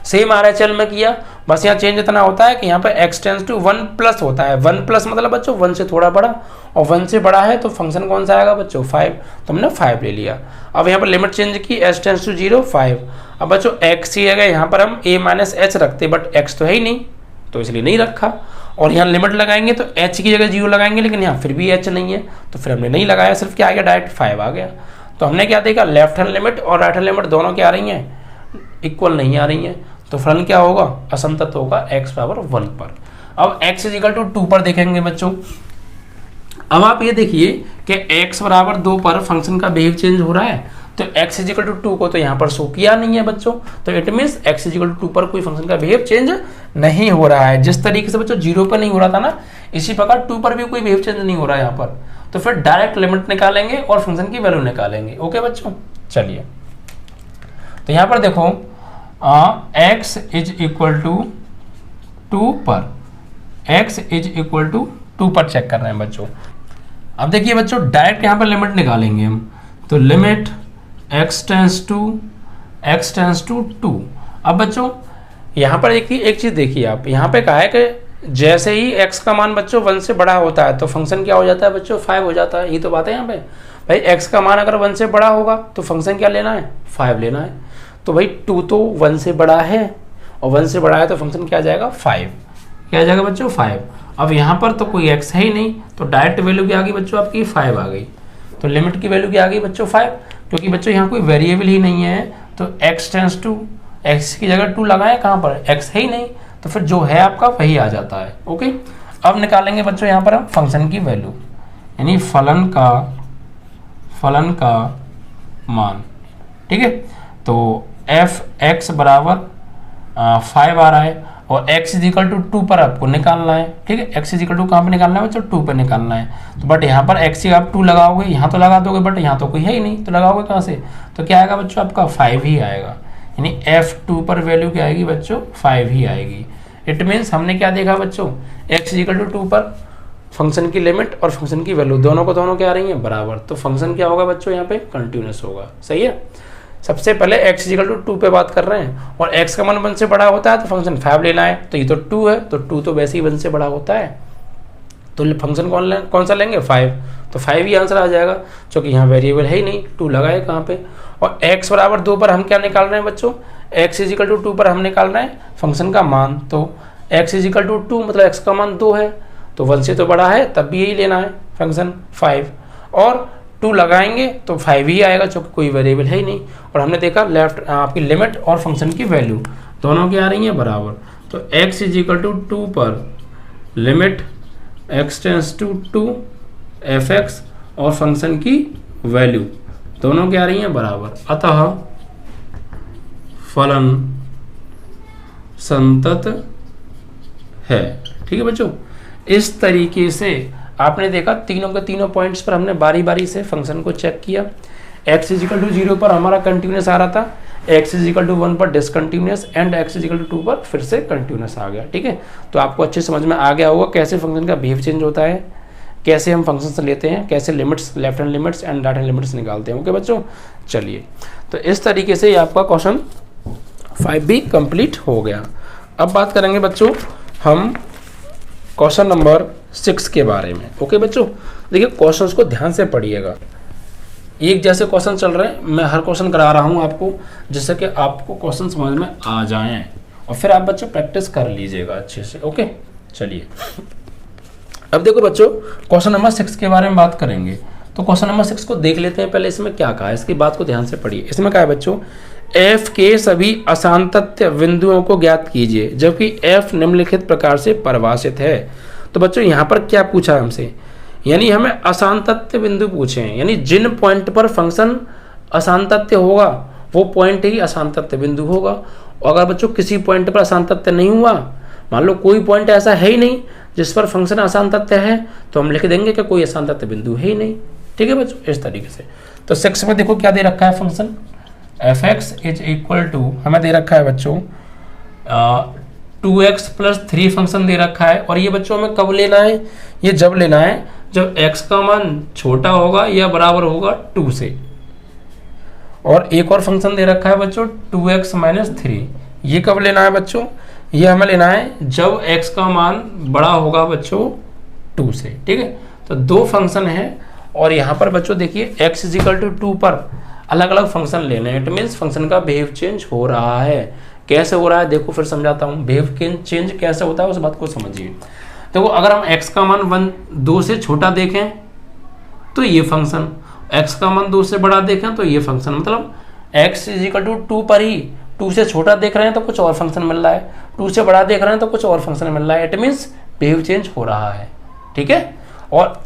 सेम RHL में किया, बस यहाँ चेंज इतना होता है कि यहाँ पे x टेंड्स टू 1 प्लस होता है। 1 प्लस मतलब बच्चों 1 से थोड़ा बड़ा, और 1 से बड़ा है तो फंक्शन कौन सा आएगा बच्चों 5, तो हमने 5 ले लिया। अब यहाँ पर लिमिट चेंज की, h टेंड्स टू 0 5। अब बच्चों x की जगह यहाँ पर हम a माइनस एच रखते, बट x तो है ही नहीं तो इसलिए नहीं रखा, और यहाँ लिमिट लगाएंगे तो h की जगह 0 लगाएंगे, लेकिन यहाँ फिर भी h नहीं है तो फिर हमने नहीं लगाया, सिर्फ क्या आ गया, डायरेक्ट 5 आ गया। तो हमने क्या देखा, लेफ्ट हैंड लिमिट और राइट हैंड लिमिट दोनों क्या आ रही हैं, इक्वल नहीं आ रही हैं, तो फलन क्या होगा, असंतत होगा x बराबर 1 पर। अब x इज इक्वल टू 2 पर देखेंगे बच्चों। अब आप ये देखिए कि x बराबर 2 पर फंक्शन का बिहेव चेंज हो रहा है, तो x इज इक्वल टू 2 को तो यहाँ पर शो किया नहीं है बच्चों, तो it means x is equal to 2 पर कोई फंक्शन का बिहेव चेंज नहीं हो रहा है। जिस तरीके से बच्चों 0 पर नहीं हो रहा था ना, इसी प्रकार 2 पर भी कोई बिहेव चेंज नहीं हो रहा है यहाँ पर। तो फिर डायरेक्ट लिमिट निकालेंगे और फंक्शन की वैल्यू निकालेंगे। ओके बच्चों, चलिए तो यहाँ पर देखो x इज इक्वल टू 2 पर, x इज इक्वल टू 2 पर चेक कर रहे हैं बच्चों। अब देखिए बच्चों डायरेक्ट यहाँ पर लिमिट निकालेंगे हम, तो लिमिट x टेंड्स टू 2। अब बच्चों यहाँ पर देखिए एक चीज़ देखिए आप, यहाँ पे कहा है कि जैसे ही x का मान बच्चों 1 से बड़ा होता है तो फंक्शन क्या हो जाता है बच्चों 5 हो जाता है। ये तो बात है यहाँ पे भाई, x का मान अगर 1 से बड़ा होगा तो फंक्शन क्या लेना है, 5 लेना है। तो भाई 2 तो 1 से बड़ा है, और 1 से बड़ा है तो फंक्शन क्या आ जाएगा 5, क्या आ जाएगा बच्चों 5। अब यहाँ पर तो कोई x है ही नहीं, तो डायरेक्ट वैल्यू क्या आ गई बच्चों आपकी 5 आ गई। तो लिमिट की वैल्यू क्या आ गई बच्चों 5, क्योंकि बच्चों यहाँ कोई वेरिएबल ही नहीं है, तो x टेंड्स टू, x की जगह 2 लगाएं, कहाँ पर x है ही नहीं, तो फिर जो है आपका वही आ जाता है। ओके, अब निकालेंगे बच्चों यहाँ पर हम फंक्शन की वैल्यू, यानी फलन का मान। ठीक है, तो एफ एक्स बराबर 5 आ रहा है, और x इज इक्वल टू 2 पर आपको निकालना है। ठीक है, x इज इक्वल टू कहाँ पे निकालना है बच्चों, 2 पे निकालना है। तो बट यहाँ पर x आप 2 लगाओगे, यहाँ तो लगा दोगे, बट यहाँ तो कोई है ही नहीं, तो लगाओगे कहाँ से, तो क्या आएगा बच्चों आपका 5 ही आएगा। यानी f2 पर वैल्यू क्या आएगी बच्चों 5 ही आएगी। इट मीन्स हमने क्या देखा बच्चों, x इक्वल टू 2 पर फंक्शन की लिमिट और फंक्शन की वैल्यू दोनों को दोनों क्या आ रही हैं बराबर, तो फंक्शन क्या होगा बच्चों यहाँ पे कंटिन्यूस होगा। सही है। सबसे पहले x इक्वल टू 2 पे बात कर रहे हैं और x का मान 1 से बड़ा होता है तो फंक्शन 5 लेना है, तो ये तो 2 है तो 2 तो वैसे ही 1 से बड़ा होता है, तो फंक्शन कौन सा लेंगे 5, तो 5 ही आंसर आ जाएगा क्योंकि यहाँ वेरिएबल है ही नहीं, 2 लगाए कहाँ पे। और x बराबर 2 पर हम क्या निकाल रहे हैं बच्चों, x इक्वल टू 2 पर हम निकाल रहे हैं फंक्शन का मान, तो x इक्वल टू 2 मतलब x का मान 2 है तो 1 से तो बड़ा है तब भी यही लेना है फंक्शन 5, और 2 लगाएंगे तो 5 ही आएगा क्योंकि कोई वेरिएबल है ही नहीं। और हमने देखा लेफ्ट आपकी लिमिट और फंक्शन की वैल्यू दोनों क्या आ रही हैं बराबर, तो x इक्वल टू 2 पर limit x tends to 2 fx और फंक्शन की वैल्यू दोनों क्या आ रही हैं बराबर, अतः फलन संतत है। ठीक है बच्चों, इस तरीके से आपने देखा तीनों के तीनों पॉइंट्स पर हमने बारी बारी से फंक्शन को चेक किया। x इक्वल टू 0 पर हमारा कंटिन्यूस आ रहा था, x इक्वल टू 1 पर discontinuous and x equal to 2 पर फिर से कंटिन्यूस आ गया। ठीक है, तो आपको अच्छे समझ में आ गया होगा कैसे फंक्शन का बिहेव चेंज होता है, कैसे हम फंक्शन से लेते हैं, कैसे limits left hand limits and right hand limits निकालते हैं। ओके बच्चों, चलिए तो इस तरीके से आपका क्वेश्चन 5 भी कंप्लीट हो गया। अब बात करेंगे बच्चों हम क्वेश्चन नंबर 6 के बारे में। ओके बच्चों, देखिए क्वेश्चंस को ध्यान से पढ़िएगा, एक जैसे क्वेश्चन चल रहे हैं, मैं हर क्वेश्चन करा रहा हूं आपको जिससे कि आपको क्वेश्चन समझ में आ जाएं और फिर आप बच्चों प्रैक्टिस कर लीजिएगा अच्छे से। ओके चलिए, अब देखो बच्चों क्वेश्चन नंबर 6 के बारे में बात करेंगे, तो क्वेश्चन नंबर 6 को देख लेते हैं। पहले इसमें क्या कहा है, इसकी बात को ध्यान से पढ़िए। इसमें क्या है बच्चों, f के सभी असांतत्य बिंदुओं को ज्ञात कीजिए जबकि f निम्नलिखित प्रकार से परिभाषित है। तो बच्चों यहाँ पर क्या पूछा हमसे, यानी हमें असांतत्य बिंदु पूछे हैं, यानी जिन पॉइंट पर फंक्शन असांतत्य होगा वो पॉइंट ही असांतत्य बिंदु होगा। और अगर बच्चों किसी पॉइंट पर असांतत्य नहीं हुआ, मान लो कोई पॉइंट ऐसा है ही नहीं जिस पर फंक्शन असांतत्य है, तो हम लिख देंगे कि कोई असांतत्य बिंदु है ही नहीं। ठीक है बच्चों, इस तरीके से। तो 6 में देखो क्या दे रखा है, function fx is equal to हमें दे रखा है बच्चों 2x प्लस 3 फंक्शन दे रखा है। और ये बच्चों हमें कब लेना है, ये जब लेना है जब x का मान छोटा होगा या बराबर होगा 2 से। और एक और फंक्शन दे रखा है बच्चों 2x माइनस 3, ये कब लेना है बच्चों, ये हमें लेना है जब x का मान बड़ा होगा बच्चों 2 से। ठीक है, तो 2 फंक्शन है और यहाँ पर बच्चों देखिए x इज इक्वल टू 2 पर अलग अलग फंक्शन लेने हैं। इट मीन्स फंक्शन का बिहेव चेंज हो रहा है। कैसे हो रहा है देखो फिर समझाता हूँ, बिहेव चेंज कैसे होता है उस बात को समझिए। देखो अगर हम x का मान 2 से छोटा देखें तो ये फंक्शन, x का मान 2 से बड़ा देखें तो ये फंक्शन, मतलब x इज इक्वल टू 2 पर ही 2 से छोटा देख रहे हैं तो कुछ और फंक्शन मिल रहा है, 2 से बड़ा देख रहे हैं तो कुछ और फंक्शन मिल रहा है। इट मीन्स बिहेव चेंज हो रहा है। ठीक है, और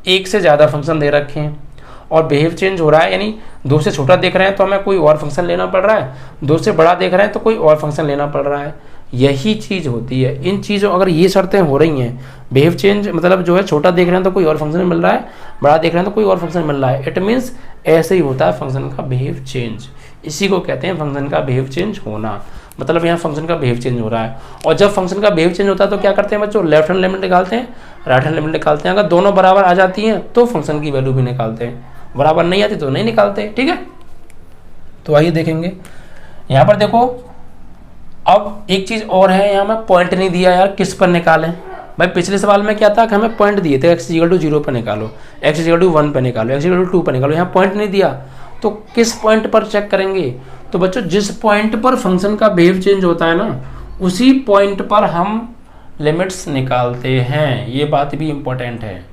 एक से ज़्यादा फंक्शन दे रखे हैं और बिहेव चेंज हो रहा है, यानी 2 से छोटा देख रहे हैं तो हमें कोई और फंक्शन लेना पड़ रहा है, 2 से बड़ा देख रहे हैं तो कोई और फंक्शन लेना पड़ रहा है। यही चीज़ होती है इन चीज़ों, अगर ये शर्तें हो रही हैं, बिहेव चेंज मतलब जो है छोटा देख रहे हैं तो कोई और फंक्शन मिल रहा है, बड़ा देख रहे हैं तो कोई और फंक्शन मिल रहा है। इट मीन्स ऐसे ही होता है फंक्शन का बिहेव चेंज, इसी को कहते हैं फंक्शन का बिहेव चेंज होना। मतलब यहाँ फंक्शन का बिहेव चेंज हो रहा है। और जब फंक्शन का बिहेव चेंज होता है तो क्या करते हैं बच्चों, लेफ्ट हैंड लिमिट निकालते हैं, राइट हैंड लिमिट निकालते हैं। अगर दोनों बराबर आ जाती हैं तो फंक्शन की वैल्यू भी निकालते हैं, बराबर नहीं आती तो नहीं निकालते। ठीक है, तो आइए देखेंगे यहाँ पर। देखो अब एक चीज़ और है, यहाँ में पॉइंट नहीं दिया यार, किस पर निकालें भाई। पिछले सवाल में क्या था कि हमें पॉइंट दिए थे, x इक्वल टू 0 पर निकालो, x इक्वल टू 1 पर निकालो, x इक्वल टू 2 पर निकालो। यहाँ पॉइंट नहीं दिया तो किस पॉइंट पर चेक करेंगे, तो बच्चों जिस पॉइंट पर फंक्शन का बिहेव चेंज होता है ना, उसी पॉइंट पर हम लिमिट्स निकालते हैं। ये बात भी इंपॉर्टेंट है।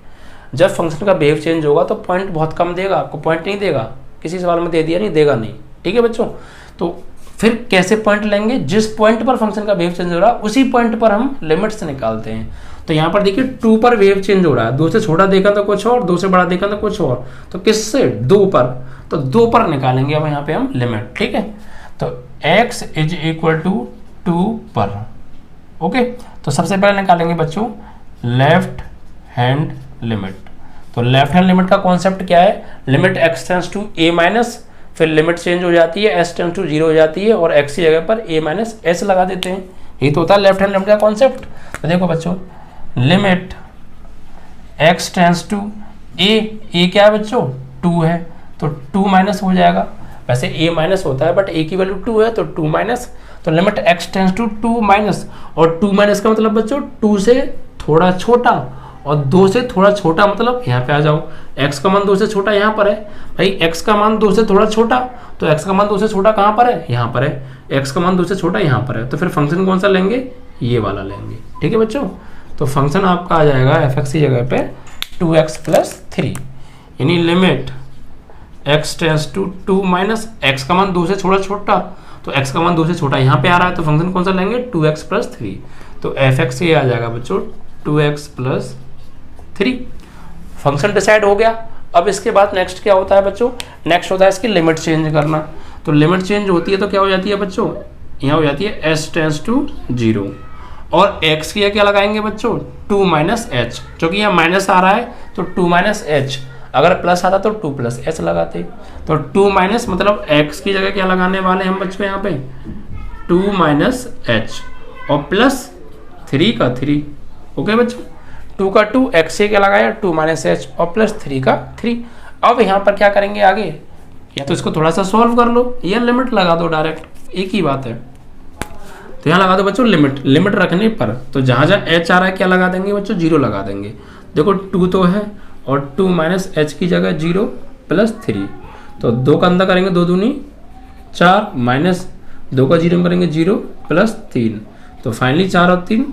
जब फंक्शन का बिहेव चेंज होगा तो पॉइंट बहुत कम देगा, आपको पॉइंट नहीं देगा, किसी सवाल में दे दिया नहीं देगा नहीं। ठीक है बच्चों, तो फिर कैसे पॉइंट लेंगे, जिस पॉइंट पर फंक्शन का बिहेव चेंज हो रहा है उसी पॉइंट पर हम लिमिट्स निकालते हैं। तो यहाँ पर देखिए 2 पर बिहेव चेंज हो रहा है, 2 से छोटा देखा तो कुछ और, 2 से बड़ा देखा तो कुछ और, तो किससे 2 पर, तो 2 पर निकालेंगे अब यहाँ पे हम लिमिट। ठीक है, तो x इज इक्वल टू 2 पर। ओके, तो सबसे पहले निकालेंगे बच्चों लेफ्ट हैंड लिमिट। तो लेफ्ट हैंड लिमिट का कॉन्सेप्ट क्या है, limit x tends to a minus, फिर लिमिट चेंज हो जाती है, s टेंस टू 0 हो जाती है और x की जगह पर a माइनस s लगा देते हैं। ये तो होता है लेफ्ट हैंड लिमिट का कॉन्सेप्ट। तो देखो बच्चों, लिमिट x टेंस टू ए क्या है बच्चों, 2 है, तो 2 माइनस हो जाएगा। वैसे a माइनस होता है बट a की वैल्यू 2 है तो 2 माइनस, तो limit x tends to 2 minus, और 2 माइनस का मतलब बच्चों 2 से थोड़ा छोटा, और 2 से थोड़ा छोटा मतलब यहाँ पे आ जाओ, x का मान 2 से छोटा यहाँ पर है भाई, x का मान 2 से थोड़ा छोटा, तो x का मान 2 से छोटा कहाँ पर है, यहाँ पर है, x का मान 2 से छोटा यहाँ पर है, तो फिर फंक्शन कौन सा लेंगे, ये वाला लेंगे। ठीक है बच्चों, तो फंक्शन आपका आ जाएगा f(x) की जगह पे 2x + 3, यानी limit x tends to 2 minus, x का मान 2 से थोड़ा छोटा, तो x का मान 2 से छोटा यहाँ पे आ रहा है, तो फंक्शन कौन सा लेंगे, 2x + 3, तो f(x) ये आ जाएगा बच्चों 2x + 3। फंक्शन डिसाइड हो गया। अब इसके बाद नेक्स्ट क्या होता है बच्चों, नेक्स्ट होता है इसकी लिमिट चेंज करना। तो लिमिट चेंज होती है तो क्या हो जाती है बच्चों, यहाँ हो जाती है s टेंस टू 0, और x की क्या लगाएंगे बच्चों, 2 माइनस h, क्योंकि यहाँ माइनस आ रहा है तो 2 माइनस h, अगर प्लस आता तो 2 + h लगाते, तो 2 माइनस मतलब x की जगह क्या लगाने वाले हम बच्चों यहाँ पे 2 माइनस h, और प्लस 3 का 3। ओके बच्चों, 2 का 2, x से क्या लगाया 2 माइनस h, और प्लस 3 का 3। अब यहाँ पर क्या करेंगे आगे, या तो इसको थोड़ा सा सॉल्व कर लो या लिमिट लगा दो डायरेक्ट, एक ही बात है। तो यहाँ लगा दो बच्चों लिमिट, लिमिट रखने पर तो जहाँ जहाँ h आ रहा है क्या लगा देंगे बच्चों, 0 लगा देंगे। देखो 2 तो है, और 2 माइनस h की जगह 0 + 3, तो 2 का अंदर करेंगे 2 दूनी 4, माइनस 2 का 0 करेंगे 0 + 3, तो फाइनली 4 और 3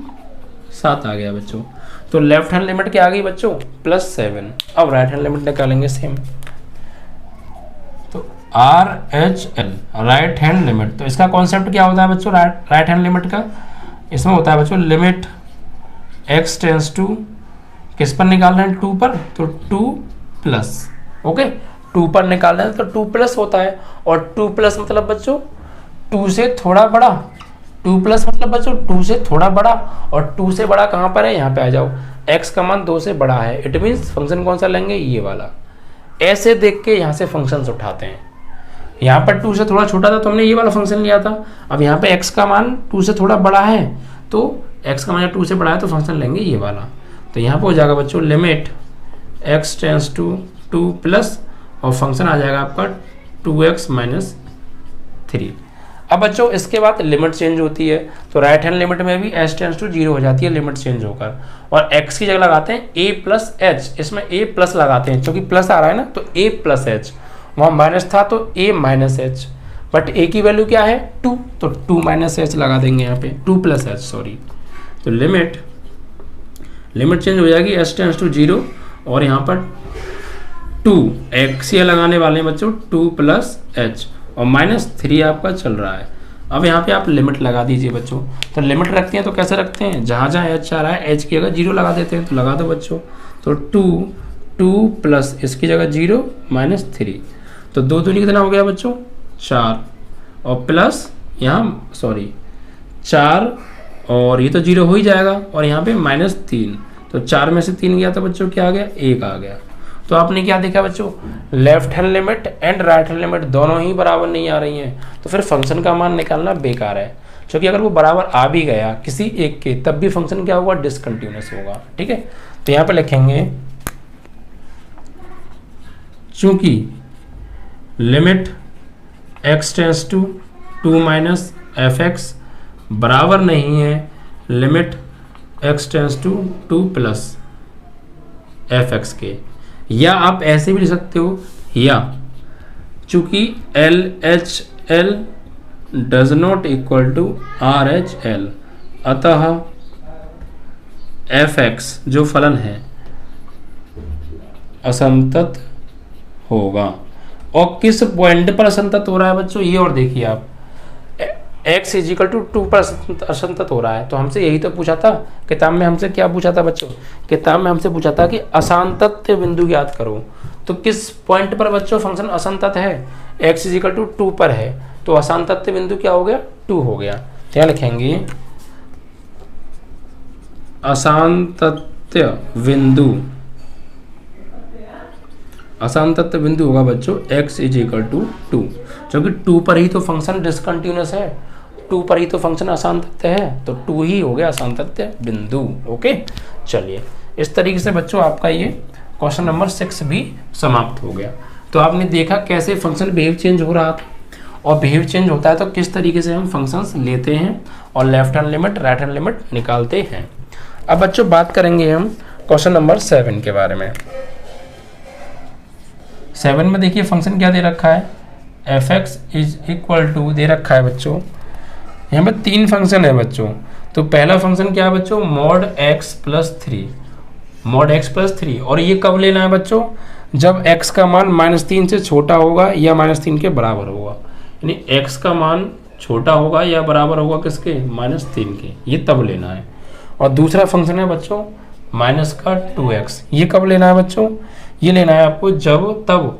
7 आ गया बच्चों। तो लेफ्ट हैंड लिमिट क्या आ गई बच्चों, +7। अब राइट हैंड लिमिट निकालेंगे सेम, तो RHL राइट हैंड लिमिट, तो इसका कॉन्सेप्ट क्या होता है बच्चों, राइट हैंड लिमिट का, इसमें होता है बच्चों लिमिट x टेंस टू, किस पर निकाल रहे हैं 2 पर, तो 2+, ओके 2 पर निकाल रहे हैं तो 2+ होता है, और 2+ मतलब बच्चों 2 से थोड़ा बड़ा, 2+ मतलब बच्चों 2 से थोड़ा बड़ा, और 2 से बड़ा कहाँ पर है, यहाँ पे आ जाओ, x का मान 2 से बड़ा है, इट मीन्स फंक्शन कौन सा लेंगे, ये वाला। ऐसे देख के यहाँ से फंक्शंस उठाते हैं, यहाँ पर 2 से थोड़ा छोटा था तो हमने ये वाला फंक्शन लिया था, अब यहाँ पे x का मान 2 से थोड़ा बड़ा है, तो x का मान 2 से बड़ा है तो फंक्शन लेंगे ये वाला। तो यहाँ पे हो जाएगा बच्चों लिमिट x टेंस टू 2+, और फंक्शन आ जाएगा आपका 2x - 3। अब बच्चों इसके बाद लिमिट चेंज होती है, तो राइट हैंड लिमिट में भी s टेंस टू 0 हो जाती है लिमिट चेंज होकर, और x की जगह लगाते हैं a + h, इसमें a+ लगाते हैं क्योंकि प्लस आ रहा है ना, तो a + h, वहाँ माइनस था तो a - h, बट a की वैल्यू क्या है 2, तो 2 - h लगा देंगे यहाँ पे, 2 + h सॉरी। तो लिमिट चेंज हो जाएगी s टेंस टू 0, और यहाँ पर 2 x ये लगाने वाले हैं बच्चों 2 + h, और -3 आपका चल रहा है। अब यहाँ पे आप लिमिट लगा दीजिए बच्चों, तो लिमिट रखते हैं तो कैसे रखते हैं, जहाँ जहाँ h आ रहा है h की जगह 0 लगा देते हैं, तो लगा दो बच्चों, तो 2 + इसकी जगह 0 -3, तो 2 दूनी कितना हो गया बच्चों 4, और प्लस यहाँ सॉरी 4, और ये तो 0 हो ही जाएगा, और यहाँ पे -3, तो 4 में से 3 गया तो बच्चों क्या आ गया, 1 आ गया। तो आपने क्या देखा बच्चों, left hand limit and right hand limit दोनों ही बराबर नहीं आ रही हैं, तो फिर फंक्शन का मान निकालना बेकार है, क्योंकि अगर वो बराबर आ भी गया किसी एक के, तब भी फंक्शन क्या होगा, डिसकंटिन्यूअस होगा। ठीक है, तो यहाँ पे लिखेंगे चूंकि limit x tends to 2 - f(x) बराबर नहीं है limit x tends to 2+ f(x) के, या आप ऐसे भी लिख सकते हो, या चूंकि LHL does not equal to RHL, अतः f(x) जो फलन है असंतत होगा। और किस पॉइंट पर असंतत हो रहा है बच्चों, ये और देखिए आप, x = 2 पर असंतत हो रहा है, तो हमसे यही तो पूछा था किताब में, हमसे क्या पूछा था बच्चों, किताब में हमसे पूछा था कि असांतत्य बिंदु ज्ञात करो, तो किस पॉइंट पर बच्चों फंक्शन असंतत है, x = 2 पर है, तो असांतत्य बिंदु क्या हो गया, 2 हो गया। क्या लिखेंगे, असांतत्य बिंदु, असांतत्य बिंदु होगा बच्चों x = 2, क्योंकि 2 पर ही तो फंक्शन डिसकंटिन्यूअस है, 2 पर ही तो फंक्शन आसान तथ्य है, तो 2 ही हो गया आसान तथ्य बिंदु। ओके, चलिए इस तरीके से बच्चों आपका ये क्वेश्चन नंबर 6 भी समाप्त हो गया। तो आपने देखा कैसे फंक्शन बिहेव चेंज हो रहा था, और बिहेव चेंज होता है तो किस तरीके से हम फंक्शंस लेते हैं और left hand limit right hand limit निकालते हैं। अब बच्चों बात करेंगे हम क्वेश्चन नंबर 7 के बारे में। 7 में देखिए फंक्शन क्या दे रखा है, f(x) इज इक्वल टू दे रखा है बच्चों, यहाँ पे 3 फंक्शन है बच्चों। तो पहला फंक्शन क्या है बच्चों, mod x plus 3, mod x plus 3, और ये कब लेना है बच्चों, जब x का मान -3 से छोटा होगा या -3 के बराबर होगा, यानी x का मान छोटा होगा या बराबर होगा किसके, -3 के, ये तब लेना है। और दूसरा फंक्शन है बच्चों माइनस का 2x, ये कब लेना है बच्चों, ये लेना है आपको जब तब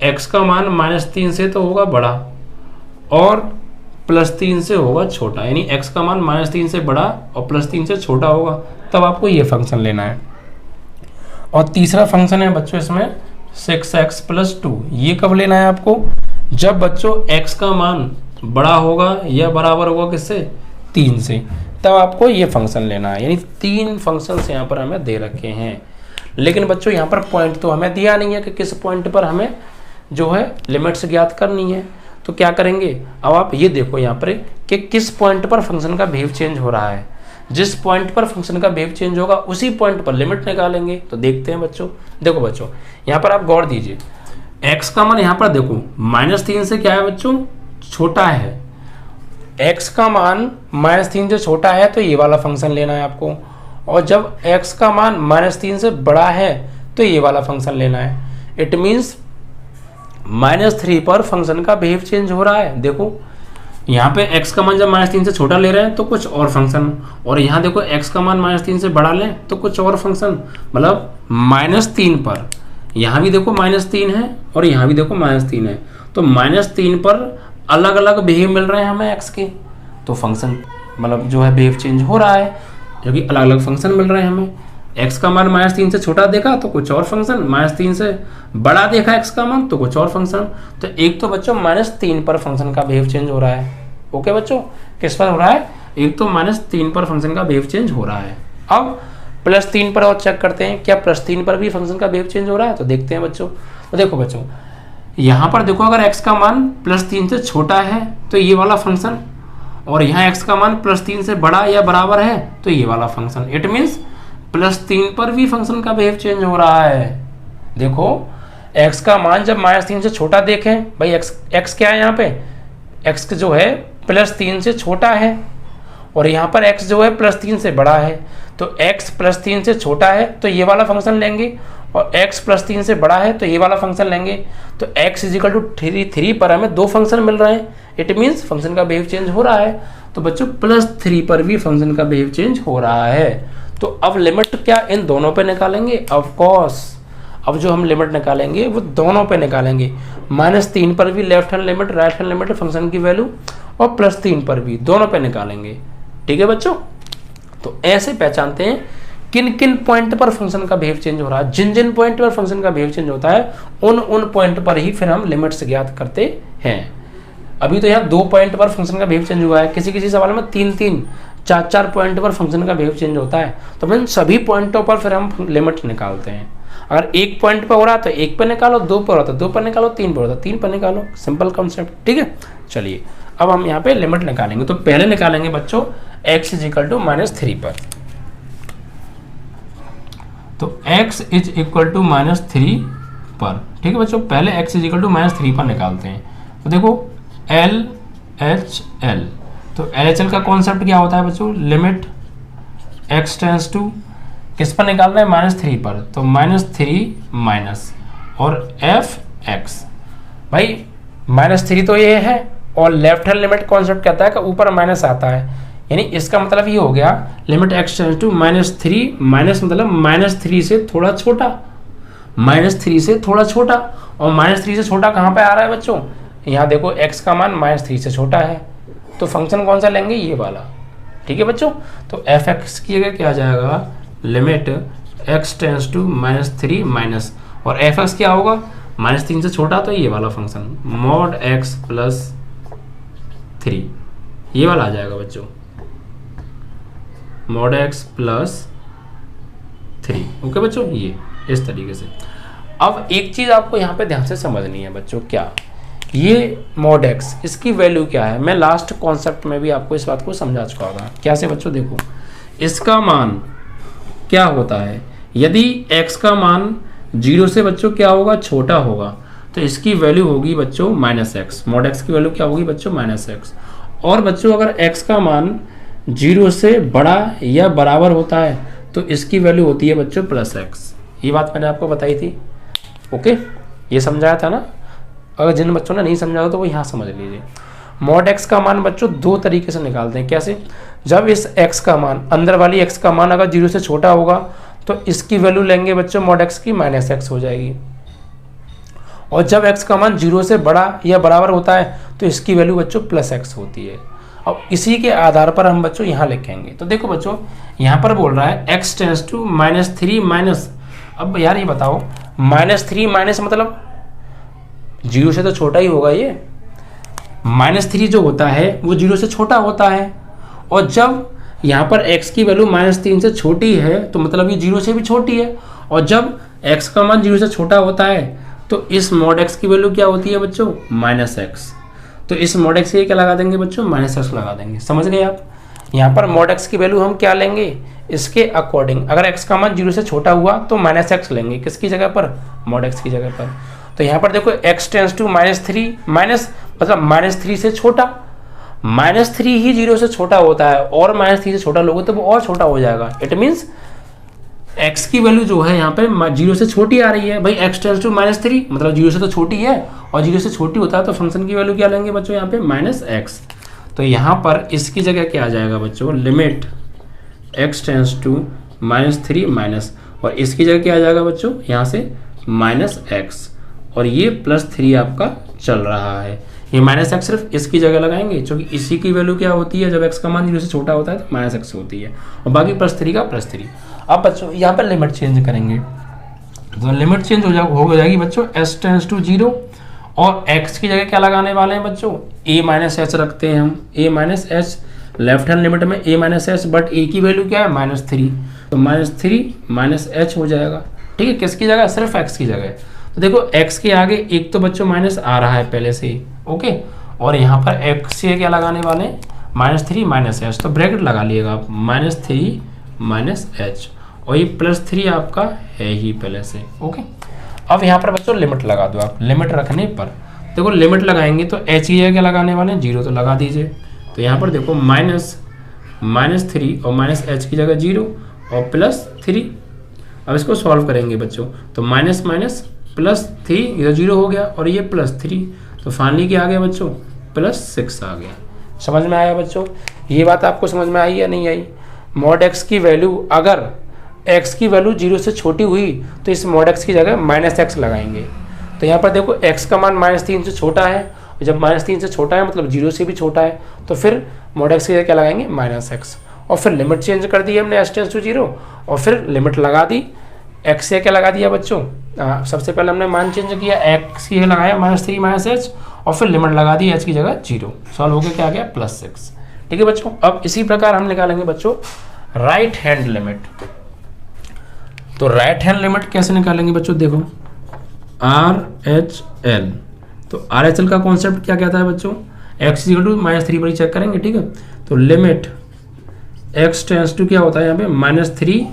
x का मान -3 से तो होगा बड़ा और +3 से होगा छोटा, यानी x का मान -3 से बड़ा और +3 से छोटा होगा, तब आपको ये फंक्शन लेना है। और तीसरा फंक्शन है बच्चों इसमें 6x प्लस 2, ये कब लेना है आपको, जब बच्चों x का मान बड़ा होगा या बराबर होगा किससे, 3 से, तब आपको ये फंक्शन लेना है। यानी 3 फंक्शंस यहाँ पर हमें दे रखे हैं, लेकिन बच्चों यहाँ पर पॉइंट तो हमें दिया नहीं है कि किस पॉइंट पर हमें जो है लिमिट्स ज्ञात करनी है। तो क्या करेंगे, अब आप ये देखो यहाँ पर कि किस पॉइंट पर फंक्शन का बिहेव चेंज हो रहा है, जिस पॉइंट पर फंक्शन का बिहेव चेंज होगा उसी पॉइंट पर लिमिट निकालेंगे। तो देखते हैं बच्चों, देखो बच्चों यहाँ पर आप गौर दीजिए, x का मान यहाँ पर देखो -3 से क्या है बच्चों, छोटा है, x का मान -3 से छोटा है तो ये वाला फंक्शन लेना है आपको, और जब x का मान -3 से बड़ा है तो ये वाला फंक्शन लेना है। इट मीन्स -3 पर फंक्शन का बिहेव चेंज हो रहा है। देखो यहाँ पे x का मान जब -3 से छोटा ले रहे हैं तो कुछ और फंक्शन, और यहाँ देखो x का मान -3 से बड़ा लें तो कुछ और फंक्शन, मतलब -3 पर, यहाँ भी देखो -3 है और यहाँ भी देखो -3 है, तो -3 पर अलग अलग बिहेव मिल रहे हैं हमें x के, तो फंक्शन मतलब जो है बिहेव चेंज हो रहा है, जो कि अलग अलग फंक्शन मिल रहे हैं हमें। x का मान -3 से छोटा देखा तो कुछ और फंक्शन, -3 से बड़ा देखा x का मान तो कुछ और फंक्शन। तो एक तो बच्चों -3 पर फंक्शन का बिहेव चेंज हो रहा है। ओके बच्चों, किस पर हो रहा है, एक तो -3 पर फंक्शन का बिहेव चेंज हो रहा है। अब +3 पर और चेक करते हैं, क्या +3 पर भी फंक्शन का बिहेव चेंज हो रहा है, तो देखते हैं बच्चों। तो देखो बच्चों यहाँ पर देखो, अगर x का मान +3 से छोटा है तो ये वाला फंक्शन, और यहाँ x का मान +3 से बड़ा या बराबर है तो ये वाला फंक्शन। इट मीन्स +3 पर भी फंक्शन का बिहेव चेंज हो रहा है। देखो x का मान जब -3 से छोटा देखें, भाई x क्या है यहाँ पे, x जो है +3 से छोटा है, और यहाँ पर x जो है +3 से बड़ा है, तो x +3 से छोटा है तो ये वाला फंक्शन लेंगे, और x +3 से बड़ा है तो ये वाला फंक्शन लेंगे। तो x = 3 पर हमें 2 फंक्शन मिल रहे हैं। इट मीन्स फंक्शन का बिहेव चेंज हो रहा है। तो बच्चों +3 पर भी फंक्शन का बिहेव चेंज हो रहा है। तो अब लिमिट क्या इन दोनों पे निकालेंगे, ऑफ कोर्स अब जो हम लिमिट निकालेंगे वो दोनों पे निकालेंगे, -3 पर भी left hand limit right hand limit function की वैल्यू, और +3 पर भी, दोनों पे निकालेंगे। ठीक है बच्चों, तो ऐसे पहचानते हैं किन किन पॉइंट पर फंक्शन का बिहेव चेंज हो रहा है। जिन जिन पॉइंट पर फंक्शन का बिहेव चेंज होता है उन पॉइंट पर ही फिर हम लिमिट्स ज्ञात करते हैं। अभी तो यहाँ 2 पॉइंट पर फंक्शन का बिहेव चेंज हुआ है, किसी किसी सवाल में 3-3 4-4 पॉइंट पर फंक्शन का बिहेव चेंज होता है। तो फिर सभी पॉइंटों पर फिर हम लिमिट निकालते हैं। अगर 1 पॉइंट पर हो रहा है तो 1 पर निकालो, 2 पर हो रहा है तो 2 पर निकालो, 3 पर हो रहा है 3 पर निकालो, सिंपल कॉन्सेप्ट। ठीक है, चलिए अब हम यहाँ पे लिमिट निकालेंगे। तो पहले निकालेंगे बच्चों x = -3 पर। तो x = -3 पर, ठीक है बच्चों, पहले x = -3 पर निकालते हैं। तो देखो LHL, तो LHL का कॉन्सेप्ट क्या होता है बच्चों, लिमिट x टेंड्स टू, किस पर निकालना है, -3 पर, तो -3 माइनस और fx, भाई -3 तो ये है, और लेफ्ट हैंड लिमिट कॉन्सेप्ट कहता है कि ऊपर माइनस आता है, यानी इसका मतलब ये हो गया limit x tends to -3, minus मतलब -3 से थोड़ा छोटा, -3 से थोड़ा छोटा, और -3 से छोटा कहाँ पे आ रहा है बच्चों, यहाँ देखो x का मान -3 से छोटा है, तो फंक्शन कौन सा लेंगे, ये वाला। ठीक है बच्चों, तो fx की जगह क्या आ जाएगा, limit x tends to -3 minus, और fx क्या होगा, -3 से छोटा, तो ये वाला फंक्शन mod x + 3, ये वाला आ जाएगा बच्चों mod x प्लस 3। ओके बच्चों, ये इस तरीके से। अब एक चीज आपको यहाँ पे ध्यान से समझनी है बच्चों, क्या ये mod x इसकी वैल्यू क्या है। मैं लास्ट कॉन्सेप्ट में भी आपको इस बात को समझा चुका होगा। क्या से बच्चों, देखो इसका मान क्या होता है, यदि x का मान 0 से बच्चों क्या होगा, छोटा होगा, तो इसकी वैल्यू होगी बच्चों -x। mod x की वैल्यू क्या होगी बच्चों, -x। और बच्चों अगर x का मान 0 से बड़ा या बराबर होता है तो इसकी वैल्यू होती है बच्चों +x। ये बात मैंने आपको बताई थी। ओके, ये समझाया था ना। अगर जिन बच्चों ने नहीं समझा तो वो यहाँ समझ लीजिए। mod x का मान बच्चों दो तरीके से निकालते हैं। कैसे, जब इस x का मान, अंदर वाली x का मान अगर 0 से छोटा होगा तो इसकी वैल्यू लेंगे बच्चों mod x की -x हो जाएगी। और जब x का मान 0 से बड़ा या बराबर होता है तो इसकी वैल्यू बच्चों +x होती है। अब इसी के आधार पर हम बच्चों यहाँ लिखेंगे। तो देखो बच्चों, यहाँ पर बोल रहा है x टेंस टू -3 माइनस। अब यार ये बताओ, -3 माइनस मतलब 0 से तो छोटा ही होगा ये। -3 जो होता है वो 0 से छोटा होता है। और जब यहाँ पर x की वैल्यू -3 से छोटी है तो मतलब ये 0 से भी छोटी है। और जब x का मान 0 से छोटा होता है तो इस mod x की वैल्यू क्या होती है बच्चों, -x। तो इस mod x के क्या लगा देंगे बच्चों, -x लगा देंगे। समझ गए आप। यहाँ पर mod x की वैल्यू हम क्या लेंगे, इसके अकॉर्डिंग। अगर x का मान 0 से छोटा हुआ तो -x लेंगे, किसकी जगह पर, mod x की जगह पर। तो यहाँ पर देखो x टेंस टू -3 माइनस मतलब -3 से छोटा। -3 ही 0 से छोटा होता है और -3 से छोटा लोगे तो वो और छोटा हो जाएगा। इट मीन्स x की वैल्यू जो है यहाँ पे 0 से छोटी आ रही है भाई। x टेंस टू -3 मतलब 0 से तो छोटी है और 0 से छोटी होता है तो फंक्शन की वैल्यू क्या लेंगे बच्चों यहाँ पे, -x। तो यहाँ पर इसकी जगह क्या आ जाएगा बच्चों, limit x tends to -3 minus, और इसकी जगह क्या आ जाएगा बच्चों यहाँ से -x, और ये +3 आपका चल रहा है। ये -x सिर्फ इसकी जगह लगाएंगे क्योंकि इसी की वैल्यू क्या होती है, जब x का मान 0 से छोटा होता है तो -x होती है, और बाकी +3 का +3। अब बच्चों यहाँ पर लिमिट चेंज करेंगे तो लिमिट चेंज हो जाएगी बच्चों s टेंस टू 0, और x की जगह क्या लगाने वाले हैं बच्चों, a-h रखते हैं हम। a-h लेफ्ट हैंड लिमिट में a-h, बट a की वैल्यू क्या है, -3, तो -3 -h हो जाएगा। ठीक है, किसकी जगह, सिर्फ x की जगह। तो देखो x के आगे एक तो बच्चों माइनस आ रहा है पहले से ही। ओके, और यहाँ पर x से क्या लगाने वाले हैं, -3 -h, तो ब्रैकेट लगा लिएगा आप, -3 -h, और ये +3 आपका है ही पहले से। ओके, अब यहाँ पर बच्चों लिमिट लगा दो आप। लिमिट रखने पर देखो, लिमिट लगाएंगे तो h की जगह क्या लगाने वाले हैं, 0 तो लगा दीजिए। तो यहाँ पर देखो -3 और -h की जगह 0 और +3। अब इसको सॉल्व करेंगे बच्चों, तो +3 इधर 0 हो गया और ये +3, तो फाइनली क्या आ गया बच्चों, +6 आ गया। समझ में आया बच्चों, ये बात आपको समझ में आई या नहीं आई। mod x की वैल्यू, अगर x की वैल्यू 0 से छोटी हुई तो इस mod x की जगह -x लगाएंगे। तो यहाँ पर देखो x का मान -3 से छोटा है, और जब -3 से छोटा है मतलब 0 से भी छोटा है, तो फिर mod x की जगह क्या लगाएंगे, -x, और फिर लिमिट चेंज कर दी हमने s टेंस टू 0, और फिर लिमिट लगा दी। x से क्या लगा दिया बच्चों, सबसे पहले हमने मान चेंज किया, x की लगाया -3 -h, और फिर लिमिट लगा दी h की जगह 0। सॉल्व हो गया, क्या आ गया, +6। ठीक है बच्चों, अब इसी प्रकार हम निकालेंगे बच्चों राइट हैंड लिमिट। तो राइट हैंड लिमिट कैसे निकालेंगे बच्चों, देखो RHL। तो RHL का कॉन्सेप्ट क्या कहता है बच्चों, x -3 पर ही चेक करेंगे। ठीक है, तो लिमिट x टेंस टू क्या होता है यहाँ पे, -3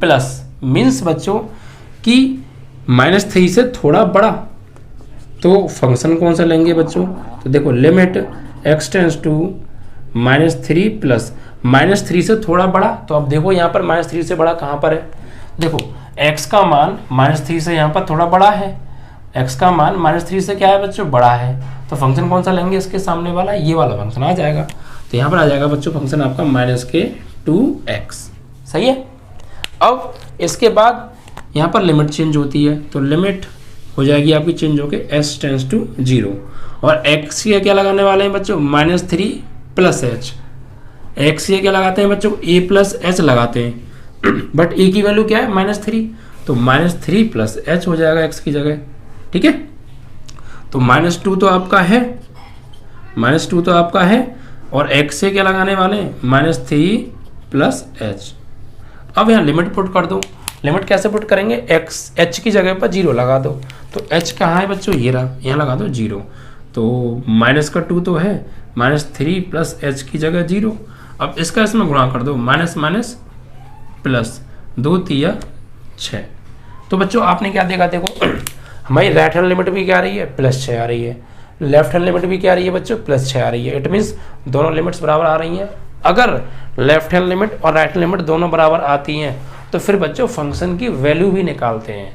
प्लस मीन्स बच्चों कि -3 से थोड़ा बड़ा, तो फंक्शन कौन सा लेंगे बच्चों, तो देखो limit x tends to -3 plus -3 से थोड़ा बड़ा। तो अब देखो यहाँ पर -3 से बड़ा कहाँ पर है, देखो x का मान -3 से यहाँ पर थोड़ा बड़ा है, x का मान -3 से क्या है बच्चों, बड़ा है, तो फंक्शन कौन सा लेंगे, इसके सामने वाला, ये वाला फंक्शन आ जाएगा। तो यहाँ पर आ जाएगा बच्चों फंक्शन आपका -2x। सही है। अब इसके बाद यहाँ पर लिमिट चेंज होती है, तो लिमिट हो जाएगी आपकी चेंज होके s टेंस टू 0, और x की क्या लगाने वाले हैं बच्चों, -3 +h। x की क्या लगाते हैं बच्चों, a+h लगाते हैं, बट a की वैल्यू क्या है, -3, तो -3 + h हो जाएगा x की जगह। ठीक है, तो -2 तो आपका है -2 तो आपका है, और x से क्या लगाने वाले हैं, -3 प्लस h। अब यहाँ लिमिट पुट कर दो। लिमिट कैसे पुट करेंगे, h की जगह पर 0 लगा दो। तो h कहाँ है बच्चों, ये रहा, यहाँ लगा दो 0। तो -2 तो है, -3 प्लस h की जगह 0। अब इसका इसमें गुणा कर दो, माइनस माइनस प्लस, 2 3 6। तो बच्चों आपने क्या देखा, देखो हमारी राइट हैंड लिमिट भी क्या आ रही है, +6 आ रही है, लेफ्ट हैंड लिमिट भी क्या आ रही है बच्चों, +6 आ रही है। इट मीन्स दोनों लिमिट्स बराबर आ रही हैं। अगर लेफ्ट हैंड लिमिट और राइट हैंड लिमिट दोनों बराबर आती हैं तो फिर बच्चों फंक्शन की वैल्यू भी निकालते हैं।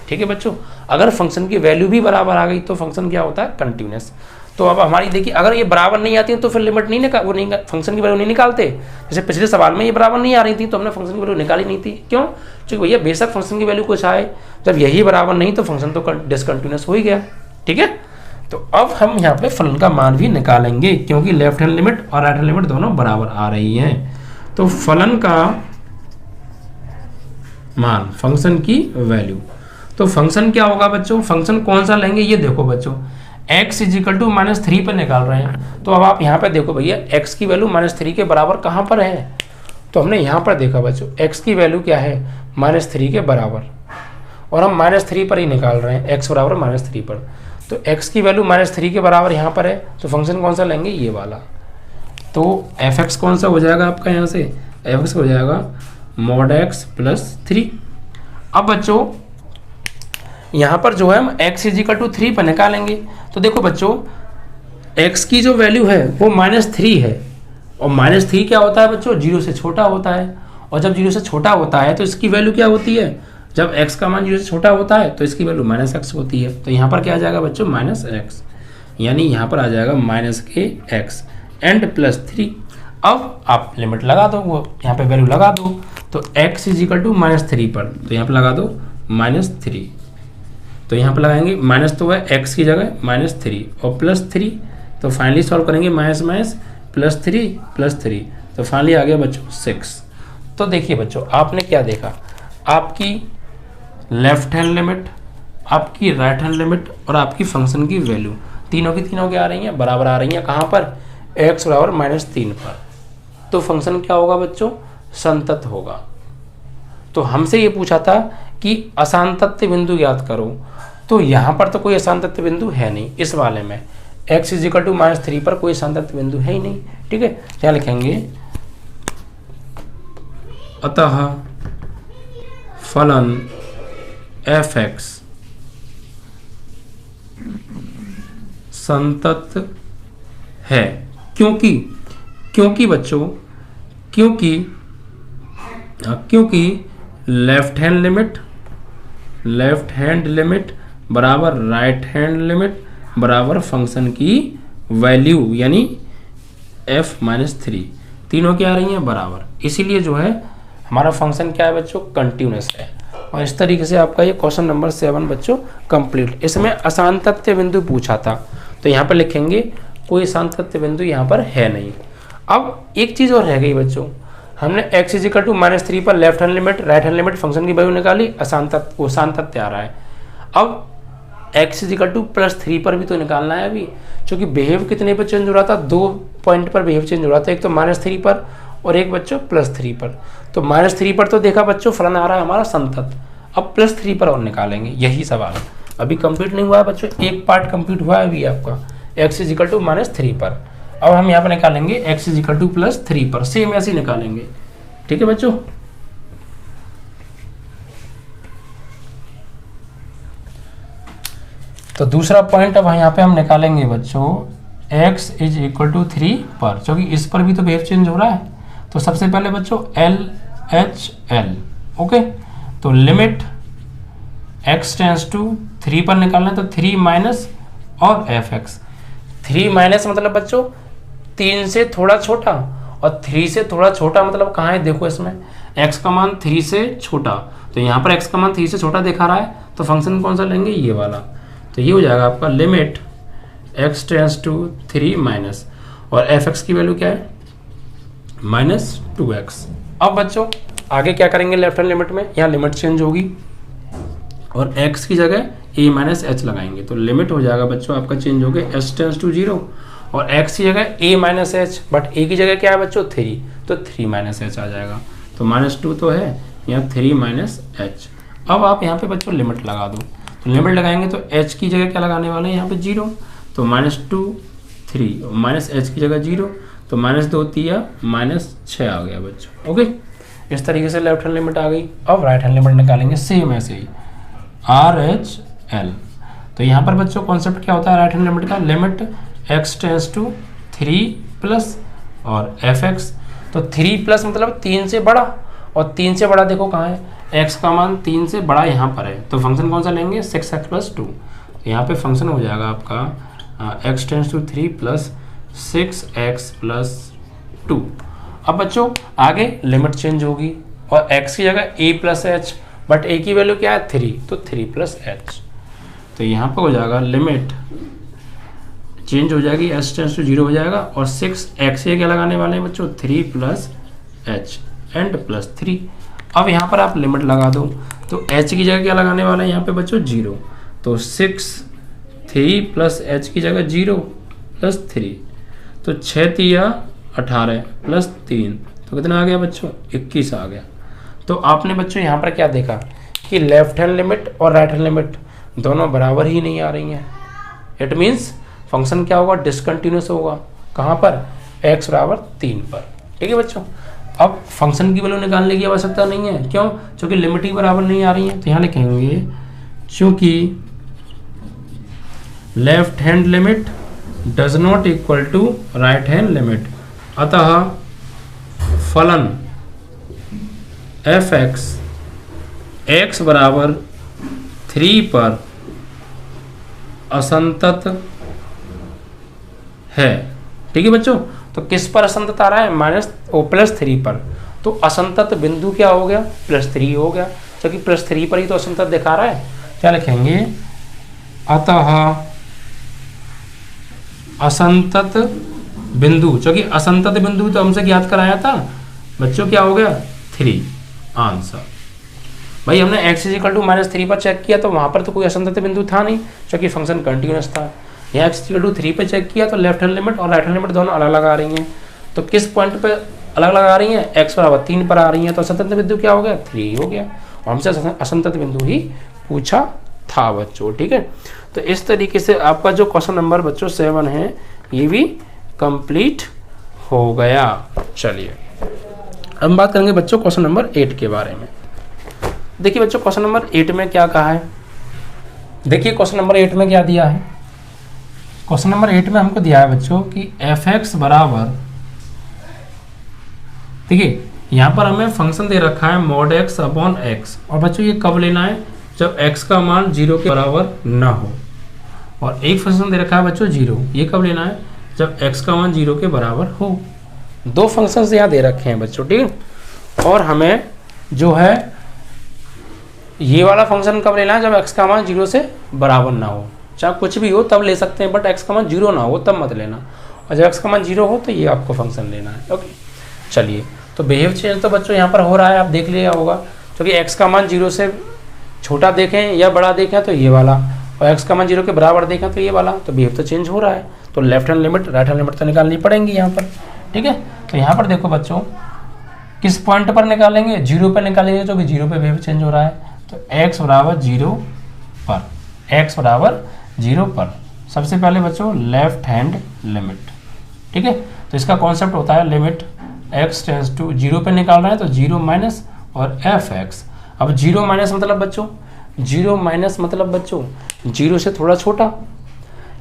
ठीक है बच्चों, अगर फंक्शन की वैल्यू भी बराबर आ गई तो फंक्शन क्या होता है, कंटिन्यूअस। तो अब हमारी देखिए, अगर ये बराबर नहीं आती है तो फिर लिमिट नहीं निकाल, वो नहीं, फंक्शन की वैल्यू नहीं निकालते। जैसे पिछले सवाल में ये बराबर नहीं आ रही थी तो हमने फंक्शन की वैल्यू निकाली नहीं थी। क्यों, क्योंकि भैया बेशक फंक्शन की वैल्यू कुछ आए, जब यही बराबर नहीं तो फंक्शन तो डिसकंटिन्यूअस हो ही गया। ठीक है, तो अब हम यहाँ पे फलन का मान भी निकालेंगे क्योंकि लेफ्ट हैंड लिमिट और राइट हैंड लिमिट दोनों बराबर आ रही हैं। तो फलन का मान, फंक्शन की वैल्यू, तो फंक्शन क्या होगा बच्चों, फंक्शन कौन सा लेंगे, ये देखो बच्चों x इजिकल टू -3 पर निकाल रहे हैं। तो अब आप यहाँ पे देखो भैया x की वैल्यू -3 के बराबर कहाँ पर है, तो हमने यहाँ पर देखा बच्चों x की वैल्यू क्या है, -3 के बराबर, और हम -3 पर ही निकाल रहे हैं, x बराबर -3 पर। तो x की वैल्यू -3 के बराबर यहाँ पर है, तो फंक्शन कौन सा लेंगे, ये वाला। तो f(x) कौन सा हो जाएगा आपका, यहाँ से f(x) हो जाएगा mod x + 3। अब बच्चों यहाँ पर जो है हम x इजिकल टू 3 पर निकालेंगे। तो देखो बच्चों x की जो वैल्यू है वो -3 है, और -3 क्या होता है बच्चों, 0 से छोटा होता है, और जब 0 से छोटा होता है तो इसकी वैल्यू क्या होती है, जब x का मान 0 से छोटा होता है तो इसकी वैल्यू -x होती है। तो यहाँ पर क्या आ जाएगा बच्चों, -x, यानी यहाँ पर आ जाएगा -x एंड +3। अब आप लिमिट लगा दो, वो यहाँ पे वैल्यू लगा दो। तो x इजिकल टू -3 पर, तो यहाँ पर लगा दो -3, तो यहाँ पर लगाएंगे माइनस, तो है x की जगह -3 और +3। तो फाइनली सॉल्व करेंगे माइनस +3, तो फाइनली आ गया बच्चों 6। तो देखिए बच्चों आपने क्या देखा, आपकी लेफ्ट हैंड लिमिट, आपकी राइट हैंड लिमिट और आपकी फंक्शन की वैल्यू तीनों की तीनों क्या आ रही हैं, बराबर आ रही हैं। कहाँ पर, x बराबर -3 पर। तो फंक्शन क्या होगा बच्चों, संतत होगा। तो हमसे ये पूछा था कि असांतत्य बिंदु ज्ञात करो, तो यहाँ पर तो कोई असांतत्य बिंदु है नहीं इस वाले में, x इजिकल टू -3 पर कोई असांतत्य बिंदु है ही नहीं। ठीक है, क्या लिखेंगे, अतः फलन f(x) संतत है, क्योंकि बच्चों क्योंकि लेफ्ट हैंड लिमिट बराबर राइट हैंड लिमिट बराबर फंक्शन की वैल्यू यानी f-3 तीनों क्या आ रही हैं, बराबर। इसीलिए जो है हमारा फंक्शन क्या है बच्चों, कंटिन्यूअस है। और इस तरीके से आपका ये क्वेश्चन नंबर 7 बच्चों कंप्लीट। इसमें असांतत्य बिंदु पूछा था, तो यहाँ पर लिखेंगे कोई असांतत्य बिंदु यहाँ पर है नहीं। अब एक चीज़ और रह गई बच्चों, हमने x इजिकल टू -3 पर left hand limit right hand limit function की वैल्यू निकाली, असांतत्य आ रहा है। अब x इजिकल टू +3 पर भी तो निकालना है अभी, क्योंकि बिहेव कितने पर चेंज हो रहा था, 2 पॉइंट पर बिहेव चेंज हो रहा था, एक तो -3 पर और एक बच्चों +3 पर। तो -3 पर तो देखा बच्चों फलन आ रहा है हमारा संतत, अब +3 पर और निकालेंगे, यही सवाल अभी कंप्लीट नहीं हुआ है बच्चों, एक पार्ट कंप्लीट हुआ है अभी आपका x इजिकल टू -3 पर। अब हम यहाँ पर निकालेंगे x इजिकल टू +3 पर, सेम ऐसे ही निकालेंगे। ठीक है बच्चों, तो दूसरा पॉइंट अब यहाँ पे हम निकालेंगे बच्चों x इज इक्वल टू 3 पर, क्योंकि इस पर भी तो वेव चेंज हो रहा है। तो सबसे पहले बच्चों LHL, ओके, तो लिमिट x टेंस टू 3 पर निकालना है, तो 3 माइनस और f(x). 3 माइनस मतलब बच्चों 3 से थोड़ा छोटा, और 3 से थोड़ा छोटा मतलब कहाँ है, देखो इसमें x का मान 3 से छोटा, तो यहाँ पर x का मान 3 से छोटा दिखा रहा है, तो फंक्शन कौन सा लेंगे, ये वाला। तो ये हो जाएगा आपका limit x tends to 3 minus, और f(x) की वैल्यू क्या है, -2x। अब बच्चों आगे क्या करेंगे, लेफ्ट हैंड लिमिट में यहाँ लिमिट चेंज होगी और x की जगह a - h लगाएंगे, तो लिमिट हो जाएगा बच्चों आपका चेंज हो गया h टेंस टू 0, और x की जगह a minus H, but a की जगह क्या है बच्चों 3, तो 3 माइनस एच आ जाएगा। तो -2 तो है, यहाँ 3 माइनस एच। अब आप यहाँ पे बच्चों लिमिट लगा दो, तो लिमिट लगाएंगे तो h की जगह क्या लगाने वाले हैं यहाँ पे 0, तो -2 3 माइनस एच की जगह 0, तो -2 3 -6 आ गया बच्चों। ओके, इस तरीके से लेफ्ट हैंड लिमिट आ गई। अब राइट हैंड लिमिट निकालेंगे सेम ऐसे ही, RHL। तो यहाँ पर बच्चों कॉन्सेप्ट क्या होता है राइट हैंड लिमिट का, limit x tends to 3 plus और fx। तो 3 प्लस मतलब 3 से बड़ा, और 3 से बड़ा देखो कहाँ है, x का मान 3 से बड़ा यहाँ पर है, तो फंक्शन कौन सा लेंगे 6x प्लस 2। यहाँ पे फंक्शन हो जाएगा आपका x tends to 3 plus 6x plus 2। अब बच्चों आगे लिमिट चेंज होगी और x की जगह a plus H, but a की वैल्यू क्या है 3, तो 3 प्लस एच। तो यहाँ पर हो जाएगा लिमिट चेंज हो जाएगी, h टेंस टू 0 हो जाएगा, और 6x ये क्या लगाने वाले हैं बच्चों 3 प्लस एच एंड प्लस 3। अब यहाँ पर आप लिमिट लगा दो, तो h की जगह क्या लगाने वाले हैं यहाँ पे बच्चों 0, तो 3 प्लस एच की जगह 0 प्लस 3, तो 6 3 18 प्लस 3, तो कितना आ गया बच्चों 21 आ गया। तो आपने बच्चों यहाँ पर क्या देखा कि लेफ्ट हैंड लिमिट और राइट हैंड लिमिट दोनों बराबर ही नहीं आ रही हैं। इट मीन्स फंक्शन क्या होगा डिसकंटिन्यूस होगा, कहाँ पर x बराबर 3 पर। ठीक है बच्चों, अब फंक्शन की वैल्यू निकालने की आवश्यकता नहीं है, क्यों, क्योंकि लिमिट ही बराबर नहीं आ रही है। तो यहाँ लिखेंगे चूंकि left hand limit does not equal to right hand limit, अतः फलन fx x बराबर 3 पर असंतत है। ठीक है बच्चों, तो किस पर असंतत आ रहा है +3 पर, तो असंतत बिंदु क्या हो गया +3 हो गया, क्योंकि +3 पर ही तो असंतत दिखा रहा है। क्या लिखेंगे, अतः असंतत बिंदु, क्योंकि असंतत बिंदु तो हमसे ज्ञात कराया था बच्चों, क्या हो गया 3 आंसर। भाई हमने x = -3 पर चेक किया तो वहां पर तो कोई असंतत बिंदु था नहीं, क्योंकि फंक्शन कंटिन्यूअस था। यहाँ x = 3 पे चेक किया तो लेफ्ट हैंड लिमिट और राइट हैंड लिमिट दोनों अलग अलग आ रही हैं। तो किस पॉइंट पे अलग अलग आ रही हैं, x बराबर 3 पर आ रही हैं, तो असंतत बिंदु क्या हो गया 3 हो गया, और हमसे असंतत बिंदु ही पूछा था बच्चों। ठीक है, तो इस तरीके से आपका जो क्वेश्चन नंबर बच्चों 7 है ये भी कंप्लीट हो गया। चलिए अब बात करेंगे बच्चों क्वेश्चन नंबर 8 के बारे में। देखिए बच्चों क्वेश्चन नंबर 8 में क्या कहा है, देखिए क्वेश्चन नंबर 8 में क्या दिया है। क्वेश्चन नंबर 8 में हमको दिया है बच्चों कि fx बराबर, देखिए यहाँ पर हमें फंक्शन दे रखा है mod x/x, और बच्चों ये कब लेना है, जब x का मान 0 के बराबर ना हो, और एक फंक्शन दे रखा है बच्चों 0, ये कब लेना है, जब x का मान 0 के बराबर हो। दो फंक्शंस यहाँ दे रखे हैं बच्चों। ठीक है, और हमें जो है ये वाला फंक्शन कब लेना है, जब x का मान 0 से बराबर ना हो, चाहे कुछ भी हो तब ले सकते हैं, बट x का मान 0 ना हो तब मत लेना, और जब x का मान 0 हो तो ये आपको फंक्शन लेना है। ओके चलिए, तो बिहेव चेंज तो बच्चों यहाँ पर हो रहा है, आप देख लिया होगा, क्योंकि x का मान 0 से छोटा देखें या बड़ा देखें तो ये वाला, और x का मान 0 के बराबर देखें तो ये वाला, तो बिहेव तो चेंज हो रहा है। तो left hand limit right hand limit तो निकालनी पड़ेंगी यहाँ पर। ठीक है, तो यहाँ पर देखो बच्चों किस पॉइंट पर निकालेंगे, 0 पर निकालेंगे, जो कि 0 पे बिहेव चेंज हो रहा है। तो x बराबर 0 पर, x बराबर 0 पर सबसे पहले बच्चों लेफ्ट हैंड लिमिट। ठीक है, तो इसका कॉन्सेप्ट होता है लिमिट x टेंस टू 0 पे निकाल रहे हैं तो 0 माइनस और fx। अब 0 माइनस मतलब बच्चों, 0 माइनस मतलब बच्चों 0 से थोड़ा छोटा,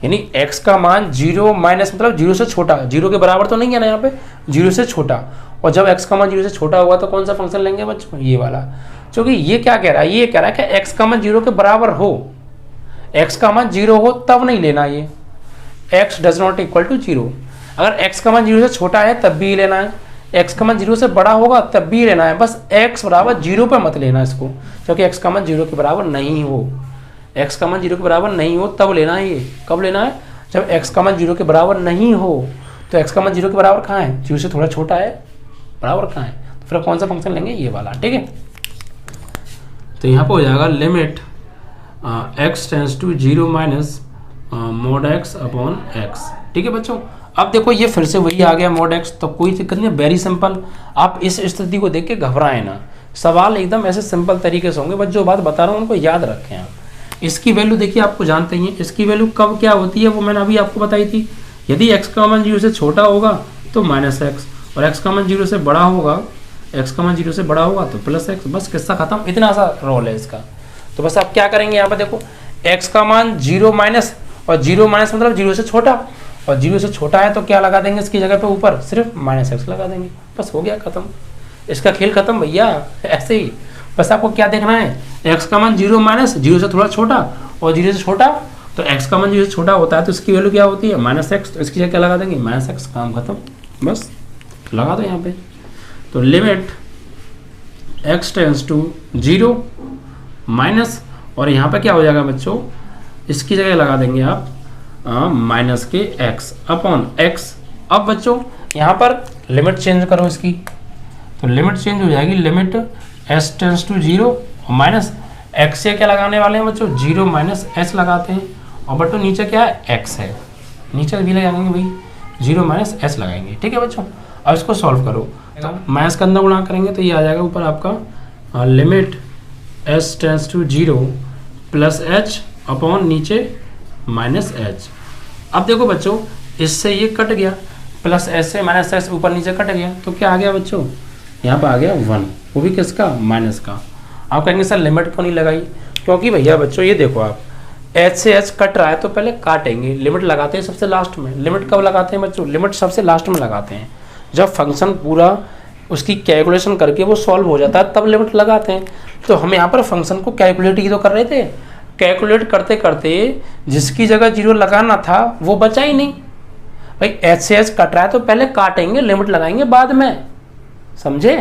यानी x का मान 0 माइनस मतलब 0 से छोटा, 0 के बराबर तो नहीं है ना यहाँ पे, 0 से छोटा, और जब x का मान 0 से छोटा हुआ तो कौन सा फंक्शन लेंगे बच्चों, ये वाला। क्योंकि ये क्या कह रहा है, ये कह रहा है कि x का मान 0 के बराबर हो, x का मान 0 हो तब नहीं लेना, ये x does not equal to 0। अगर x का मान 0 से छोटा है तब भी लेना है, x का मान 0 से बड़ा होगा तब भी लेना है, बस x बराबर 0 पे मत लेना इसको, क्योंकि x का मान 0 के बराबर नहीं हो, x का मान 0 के बराबर नहीं हो तब लेना है। ये कब लेना है, जब x का मान 0 के बराबर नहीं हो। तो x का मान 0 के बराबर कहाँ है, 0 से थोड़ा छोटा है, बराबर कहाँ है, तो फिर कौन सा फंक्शन लेंगे, ये वाला। ठीक है, तो यहाँ पर हो जाएगा limit x tends to 0 minus mod x/x। ठीक है बच्चों, अब देखो ये फिर से वही आ गया mod x, तो कोई दिक्कत नहीं, वेरी सिंपल। आप इस स्थिति को देख के घबराएं ना, सवाल एकदम ऐसे सिंपल तरीके से होंगे, बस जो बात बता रहा हूँ उनको याद रखें आप। इसकी वैल्यू देखिए, आपको जानते ही हैं इसकी वैल्यू कब क्या होती है, वो मैंने अभी आपको बताई थी। यदि x का मान 0 से छोटा होगा तो -x, और x का मान 0 से बड़ा होगा, x का मान 0 से बड़ा होगा तो +x। बस किस्सा खत्म, इतना सा रोल है इसका। तो बस आप क्या करेंगे, यहाँ पर देखो x का मान 0 माइनस, और 0 माइनस मतलब 0 से छोटा, और 0 से छोटा है तो क्या लगा देंगे इसकी जगह पे ऊपर, सिर्फ -x लगा देंगे, बस हो गया खत्म, इसका खेल खत्म भैया। ऐसे ही बस आपको क्या देखना है, x का मान 0 माइनस 0 से थोड़ा छोटा, और 0 से छोटा, तो x का मान 0 से छोटा होता है तो इसकी वैल्यू क्या होती है -x, तो इसकी जगह क्या लगा देंगे -x, काम खत्म, बस लगा दो यहाँ पे। तो limit x tends to 0 minus, और यहाँ पे क्या हो जाएगा बच्चों, इसकी जगह लगा देंगे आप माइनस के x अपॉन x। अब बच्चों यहाँ पर लिमिट चेंज करो इसकी, तो लिमिट चेंज हो जाएगी, लिमिट s टेंड्स टू 0 और माइनस x से क्या लगाने वाले हैं बच्चों, 0 माइनस h लगाते हैं, और बच्चों नीचे क्या है x है, नीचे भी लगाएंगे भाई 0 माइनस h लगाएंगे, ठीक है बच्चों। अब इसको सॉल्व करो, तो माइनस का अंदर गुणा करेंगे तो ये आ जाएगा ऊपर आपका limit s tends to 0 plus h upon नीचे -h। अब देखो बच्चों इससे ये कट गया, प्लस s से -s ऊपर नीचे कट गया, तो क्या आ गया बच्चों, यहाँ पर आ गया 1, वो भी किसका, माइनस का। आप कहेंगे सर लिमिट क्यों नहीं लगाई, क्योंकि भैया बच्चों ये देखो आप h से h कट रहा है तो पहले काटेंगे, लिमिट लगाते हैं सबसे लास्ट में। लिमिट कब लगाते हैं बच्चों, लिमिट सबसे लास्ट में लगाते हैं, जब फंक्शन पूरा उसकी कैलकुलेशन करके वो सॉल्व हो जाता है तब लिमिट लगाते हैं। तो हम यहाँ पर फंक्शन को कैलकुलेट ही तो कर रहे थे, कैलकुलेट करते करते जिसकी जगह 0 लगाना था वो बचा ही नहीं भाई, h से h कट रहा है तो पहले काटेंगे, लिमिट लगाएंगे बाद में, समझे।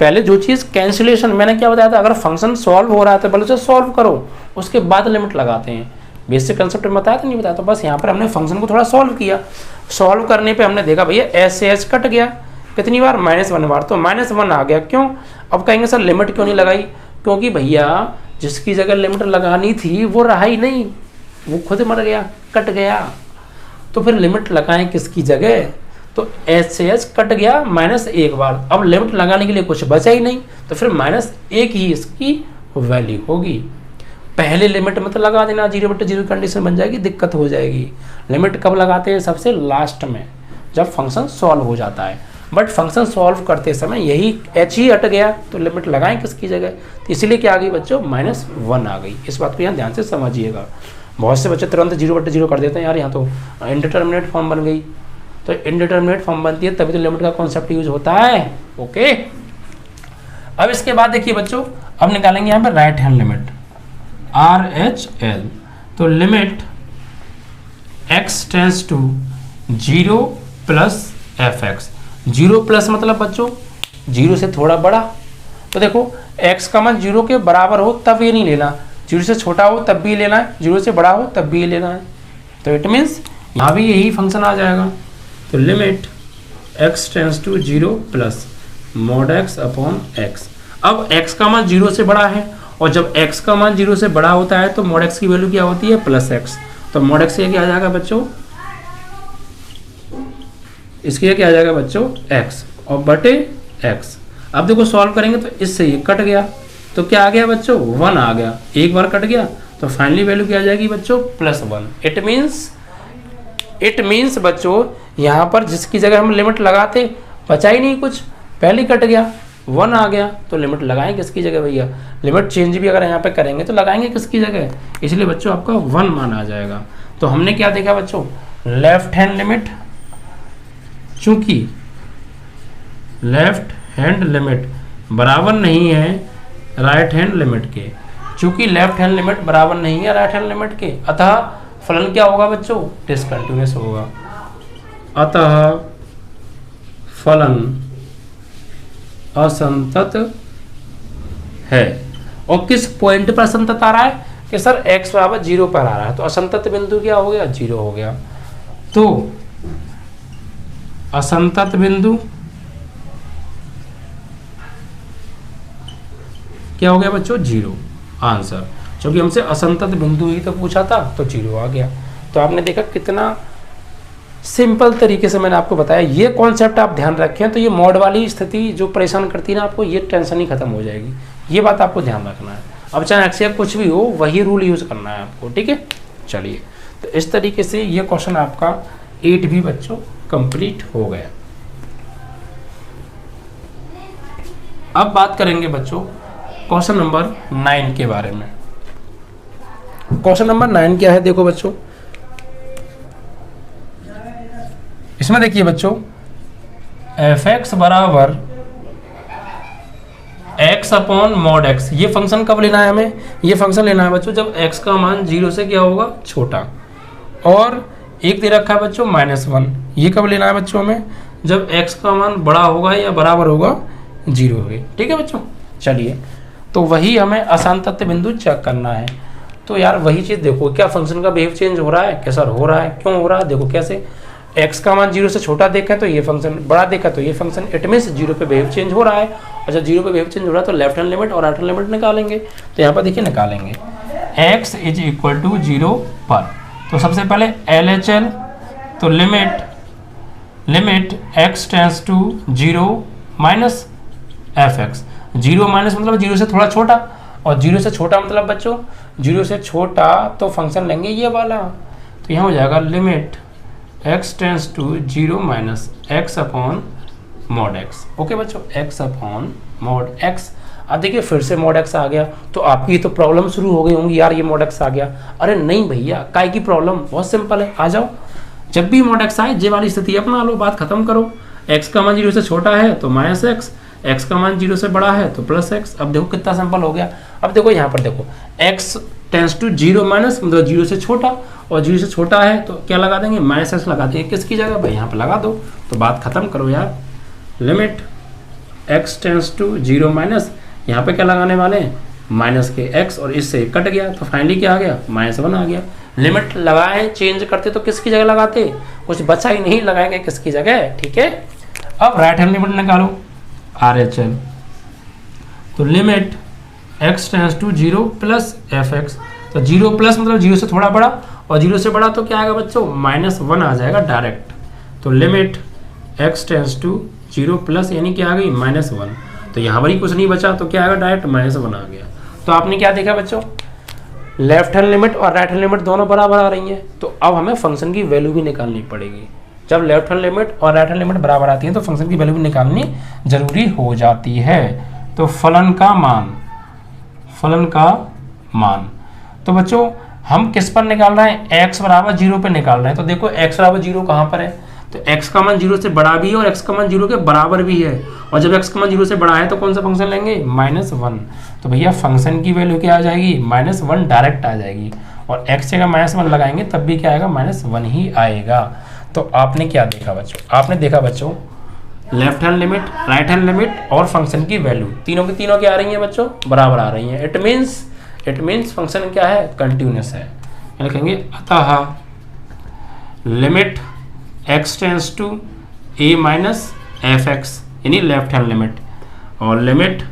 पहले जो चीज़ कैंसिलेशन, मैंने क्या बताया था, अगर फंक्शन सॉल्व हो रहा है तो पहले उसे सॉल्व करो, उसके बाद लिमिट लगाते हैं। बेसिक कंसेप्ट में बताया था नहीं बताया, तो बस यहाँ पर हमने फंक्शन को थोड़ा सॉल्व किया, सॉल्व करने पे हमने देखा भैया h से h कट गया, कितनी बार, -1 बार, तो -1 आ गया। क्यों, अब कहेंगे सर लिमिट क्यों नहीं लगाई, क्योंकि भैया जिसकी जगह लिमिट लगानी थी वो रहा ही नहीं, वो खुद मर गया, कट गया, तो फिर लिमिट लगाएं किसकी जगह, तो h से h कट गया -1 बार, अब लिमिट लगाने के लिए कुछ बचा ही नहीं, तो फिर -1 ही इसकी वैल्यू होगी। पहले लिमिट मत लगा देना, 0/0 कंडीशन बन जाएगी, दिक्कत हो जाएगी। लिमिट कब लगाते हैं, सबसे लास्ट में, जब फंक्शन सॉल्व हो जाता है। बट फंक्शन सॉल्व करते समय यही h ही हट गया तो लिमिट लगाएं किसकी जगह, तो इसलिए क्या आ गई बच्चों, -1 आ गई। इस बात को यहाँ ध्यान से समझिएगा। बहुत से बच्चे तुरंत 0/0 कर देते हैं, यार यहाँ तो इनडिटरमिनेट फॉर्म बन गई, तो इनडिटरमिनेट फॉर्म बनती है तभी तो लिमिट का कॉन्सेप्ट यूज होता है, ओके। अब इसके बाद देखिए बच्चों, अब निकालेंगे यहाँ पर राइट हैंड लिमिट RHL, तो limit x tends to 0 plus fx, 0 plus मतलब बच्चों 0 से थोड़ा बड़ा, तो देखो x का मान 0 के बराबर हो तब ये नहीं लेना, 0 से छोटा हो तब भी लेना है, 0 से बड़ा हो तब भी लेना है, तो इट मीन्स यहाँ भी यही फंक्शन आ जाएगा। तो limit x tends to 0 plus mod x upon x। अब x का मान 0 से बड़ा है, और जब x का मान 0 से बड़ा होता है तो mod x की वैल्यू क्या होती है, प्लस x, तो mod x ये क्या आ जाएगा बच्चों, इसके क्या आ जाएगा बच्चों x और बटे x। अब देखो सॉल्व करेंगे तो इससे ये कट गया, तो क्या आ गया बच्चों, 1 आ गया, एक बार कट गया, तो फाइनली वैल्यू क्या आ जाएगी बच्चों, +1। इट मीन्स बच्चों यहाँ पर जिसकी जगह हम लिमिट लगाते बचा ही नहीं कुछ, पहले कट गया, 1 आ गया, तो लिमिट लगाएं किसकी जगह भैया, लिमिट चेंज भी अगर यहाँ पे करेंगे तो लगाएंगे किसकी जगह, इसलिए बच्चों आपका 1 मान आ जाएगा। तो हमने क्या देखा बच्चों, लेफ्ट हैंड लिमिट, चूंकि लेफ्ट हैंड लिमिट बराबर नहीं है राइट हैंड लिमिट के, चूंकि लेफ्ट हैंड लिमिट बराबर नहीं है राइट हैंड लिमिट के, अतः फलन क्या होगा बच्चों, डिसकंटिन्यूअस होगा, अतः फलन असंतत है। और किस पॉइंट पर असंतत आ रहा है कि सर x बराबर 0 पर आ रहा है, तो असंतत बिंदु क्या हो गया, 0 हो गया। तो असंतत बिंदु क्या हो गया बच्चों, 0 आंसर, क्योंकि हमसे असंतत बिंदु ही तो पूछा था तो 0 आ गया। तो आपने देखा कितना सिंपल तरीके से मैंने आपको बताया, ये कॉन्सेप्ट आप ध्यान रखें तो ये मॉड वाली स्थिति जो परेशान करती है ना आपको, ये टेंशन ही खत्म हो जाएगी। ये बात आपको ध्यान रखना है। अब चाहे एक्सिया कुछ भी हो वही रूल यूज़ करना है आपको, ठीक है। चलिए, तो इस तरीके से ये क्वेश्चन आपका 8 भी बच्चों कंप्लीट हो गया। अब बात करेंगे बच्चों क्वेश्चन नंबर 9 के बारे में। क्वेश्चन नंबर 9 क्या है, देखो बच्चों, इसमें देखिए बच्चों, f(x) बराबर x अपॉन मॉड x, ये फंक्शन कब लेना है हमें, ये फंक्शन लेना है बच्चों जब x का मान 0 से क्या होगा, छोटा, और एक दे रखा है बच्चों -1, ये कब लेना है बच्चों हमें, जब x का मान बड़ा होगा या बराबर होगा 0 के, ठीक है बच्चों। चलिए, तो वही हमें असांतत्य बिंदु चेक करना है। तो यार वही चीज़ देखो, क्या फंक्शन का बिहेव चेंज हो रहा है, कैसा हो रहा है, क्यों हो रहा है, देखो कैसे, x का मान 0 से छोटा देखा तो ये फंक्शन, बड़ा देखा तो ये फंक्शन, इट मीन्स 0 पे बिहेव चेंज हो रहा है। और जब 0 पे बिहेव चेंज हो रहा है तो लेफ्ट हैंड लिमिट और राइट हैंड लिमिट निकालेंगे। तो यहाँ पर देखिए निकालेंगे x = 0 पर, तो सबसे पहले LHL, तो limit x tends to 0 minus fx, 0 minus मतलब 0 से थोड़ा छोटा, और 0 से छोटा मतलब बच्चों 0 से छोटा तो फंक्शन लेंगे ये वाला, तो यहाँ हो जाएगा limit x tends to 0 minus x upon mod x। Okay बच्चों, x अपॉन मॉड x। अब देखिए फिर से मॉड x आ गया, तो आपकी तो प्रॉब्लम शुरू हो गई होंगी, यार ये मॉड x आ गया। अरे नहीं भैया, काय की प्रॉब्लम, बहुत सिंपल है, आ जाओ। जब भी मॉड x आए ये वाली स्थिति अपना लो, बात खत्म करो। x का मान 0 से छोटा है तो -x, x का मान 0 से बड़ा है तो +x। अब देखो कितना सिंपल हो गया। अब देखो यहाँ पर देखो, x टेंस टू 0 माइनस मतलब 0 से छोटा, और 0 से छोटा है तो क्या लगा देंगे, -x लगा देंगे, किसकी जगह भाई, यहाँ पर लगा दो। तो बात खत्म करो यार, limit x tends to 0 minus, यहाँ पे क्या लगाने वाले हैं, माइनस के x, और इससे कट गया तो फाइनली क्या आ गया, -1 आ गया। लिमिट लगाए चेंज करते तो किसकी जगह लगाते, कुछ बचा ही नहीं, लगाएंगे किसकी जगह, ठीक है। अब राइट हैंड लिमिट निकालो, RHL, तो limit x tends to 0 plus fx, तो 0 प्लस मतलब 0 से थोड़ा बड़ा, और 0 से बड़ा तो क्या आएगा बच्चों, -1 आ जाएगा डायरेक्ट। तो limit x tends to 0 plus यानी क्या आ गई, -1, तो यहाँ पर ही कुछ नहीं बचा तो क्या आएगा, डायरेक्ट -1 आ गया। तो आपने क्या देखा बच्चों, लेफ्ट हैंड लिमिट और राइट हैंड लिमिट दोनों बराबर आ रही हैं, तो अब हमें फंक्शन की वैल्यू भी निकालनी पड़ेगी। जब लेफ्ट हैंड लिमिट और राइट हैंड लिमिट बराबर आती है तो फंक्शन की वैल्यू भी निकालनी जरूरी हो जाती है। तो फलन का मान, तो बच्चों हम किस पर निकाल रहे हैं, x बराबर 0 पे निकाल रहे हैं। तो देखो x बराबर 0 कहाँ पर है, तो x का मान 0 से बड़ा भी है और x का मान 0 के बराबर भी है, और जब x का मान 0 से बड़ा है तो कौन सा फंक्शन लेंगे, -1। तो भैया फंक्शन की वैल्यू क्या आ जाएगी, -1 डायरेक्ट आ जाएगी, और x जगह -1 लगाएंगे तब भी क्या आएगा, -1 ही आएगा। तो आपने क्या देखा बच्चों, आपने देखा बच्चों left hand limit, right hand limit और फंक्शन की वैल्यू तीनों की तीनों क्या आ रही हैं बच्चों, बराबर आ रही हैं। इट मीन्स फंक्शन क्या है, कंटिन्यूअस है। लिखेंगे अतः limit x tends to a minus fx यानी लेफ्ट हैंड लिमिट, और limit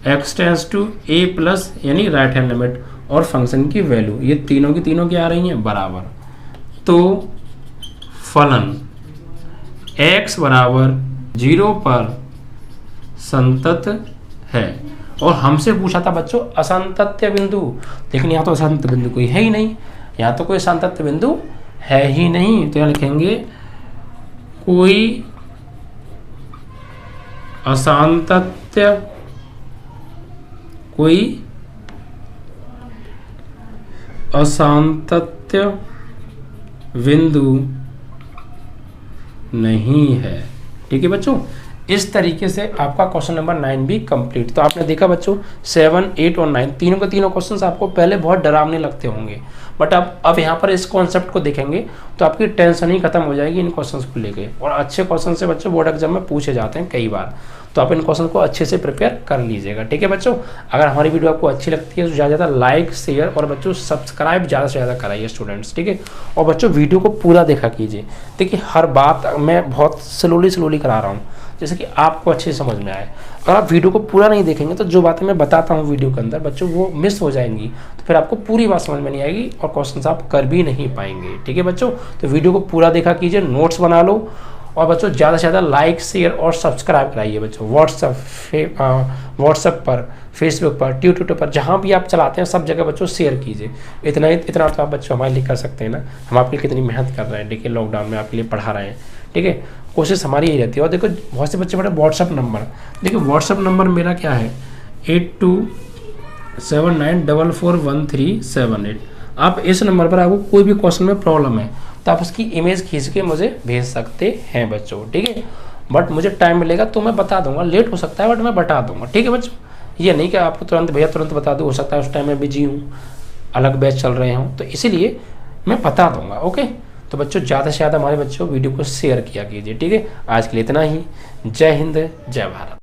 x tends to a plus यानी राइट हैंड लिमिट, और फंक्शन की वैल्यू, ये तीनों की तीनों क्या आ रही हैं, बराबर। तो फलन x बराबर 0 पर संतत है, और हमसे पूछा था बच्चों असंतत्य बिंदु, लेकिन यहाँ तो असंतत्य बिंदु कोई है ही नहीं, यहाँ तो कोई असंतत्य बिंदु है ही नहीं। तो यहाँ लिखेंगे कोई असांतत्य बिंदु नहीं है, ठीक है बच्चों। इस तरीके से आपका क्वेश्चन नंबर 9 भी कंप्लीट। तो आपने देखा बच्चों 7, 8 और 9 तीनों के तीनों क्वेश्चंस आपको पहले बहुत डरावने लगते होंगे, बट अब यहाँ पर इस कॉन्सेप्ट को देखेंगे तो आपकी टेंशन ही खत्म हो जाएगी इन क्वेश्चंस को लेके, और अच्छे क्वेश्चन से बच्चों बोर्ड एग्जाम में पूछे जाते हैं कई बार। तो आप इन क्वेश्चन को अच्छे से प्रिपेयर कर लीजिएगा। ठीक है बच्चों, अगर हमारी वीडियो आपको अच्छी लगती है तो ज़्यादा ज़्यादा लाइक शेयर और बच्चों सब्सक्राइब ज़्यादा से ज़्यादा कराइए स्टूडेंट्स। ठीक है, और बच्चों वीडियो को पूरा देखा कीजिए। देखिए हर बात मैं बहुत स्लोली करा रहा हूँ जैसे कि आपको अच्छे से समझ में आए। अगर आप वीडियो को पूरा नहीं देखेंगे तो जो बातें मैं बताता हूँ वीडियो के अंदर बच्चों वो मिस हो जाएंगी, तो फिर आपको पूरी बात समझ में नहीं आएगी और क्वेश्चन आप कर भी नहीं पाएंगे। ठीक है बच्चों, तो वीडियो को पूरा देखा कीजिए, नोट्स बना लो और बच्चों ज़्यादा से ज़्यादा लाइक शेयर और सब्सक्राइब कराइए बच्चों। व्हाट्सएप पर, फेसबुक पर, ट्विटर पर, जहाँ भी आप चलाते हैं सब जगह बच्चों शेयर कीजिए। इतना तो आप बच्चों हमारे लिए कर सकते हैं ना, हम आपके लिए कितनी मेहनत कर रहे हैं। देखिए लॉकडाउन में आपके लिए पढ़ा रहे हैं। ठीक है, कोशिश हमारी यही रहती है। और देखो बहुत से बच्चे बड़े व्हाट्सअप नंबर, देखिए व्हाट्सअप नंबर मेरा क्या है 8279441378। आप इस नंबर पर आपको कोई भी क्वेश्चन में प्रॉब्लम है तो आप उसकी इमेज खींच के मुझे भेज सकते हैं बच्चों। ठीक है, बट मुझे टाइम मिलेगा तो मैं बता दूंगा, लेट हो सकता है बट मैं बता दूंगा। ठीक है बच्चों, ये नहीं कि आपको तुरंत भैया तुरंत बता दूँ, हो सकता है उस टाइम में बिजी हूँ, अलग बैच चल रहे हूँ, तो इसीलिए मैं बता दूंगा। ओके, तो बच्चों ज़्यादा से ज़्यादा हमारे बच्चों वीडियो को शेयर किया कीजिए। ठीक है, आज के लिए इतना ही। जय हिंद, जय भारत।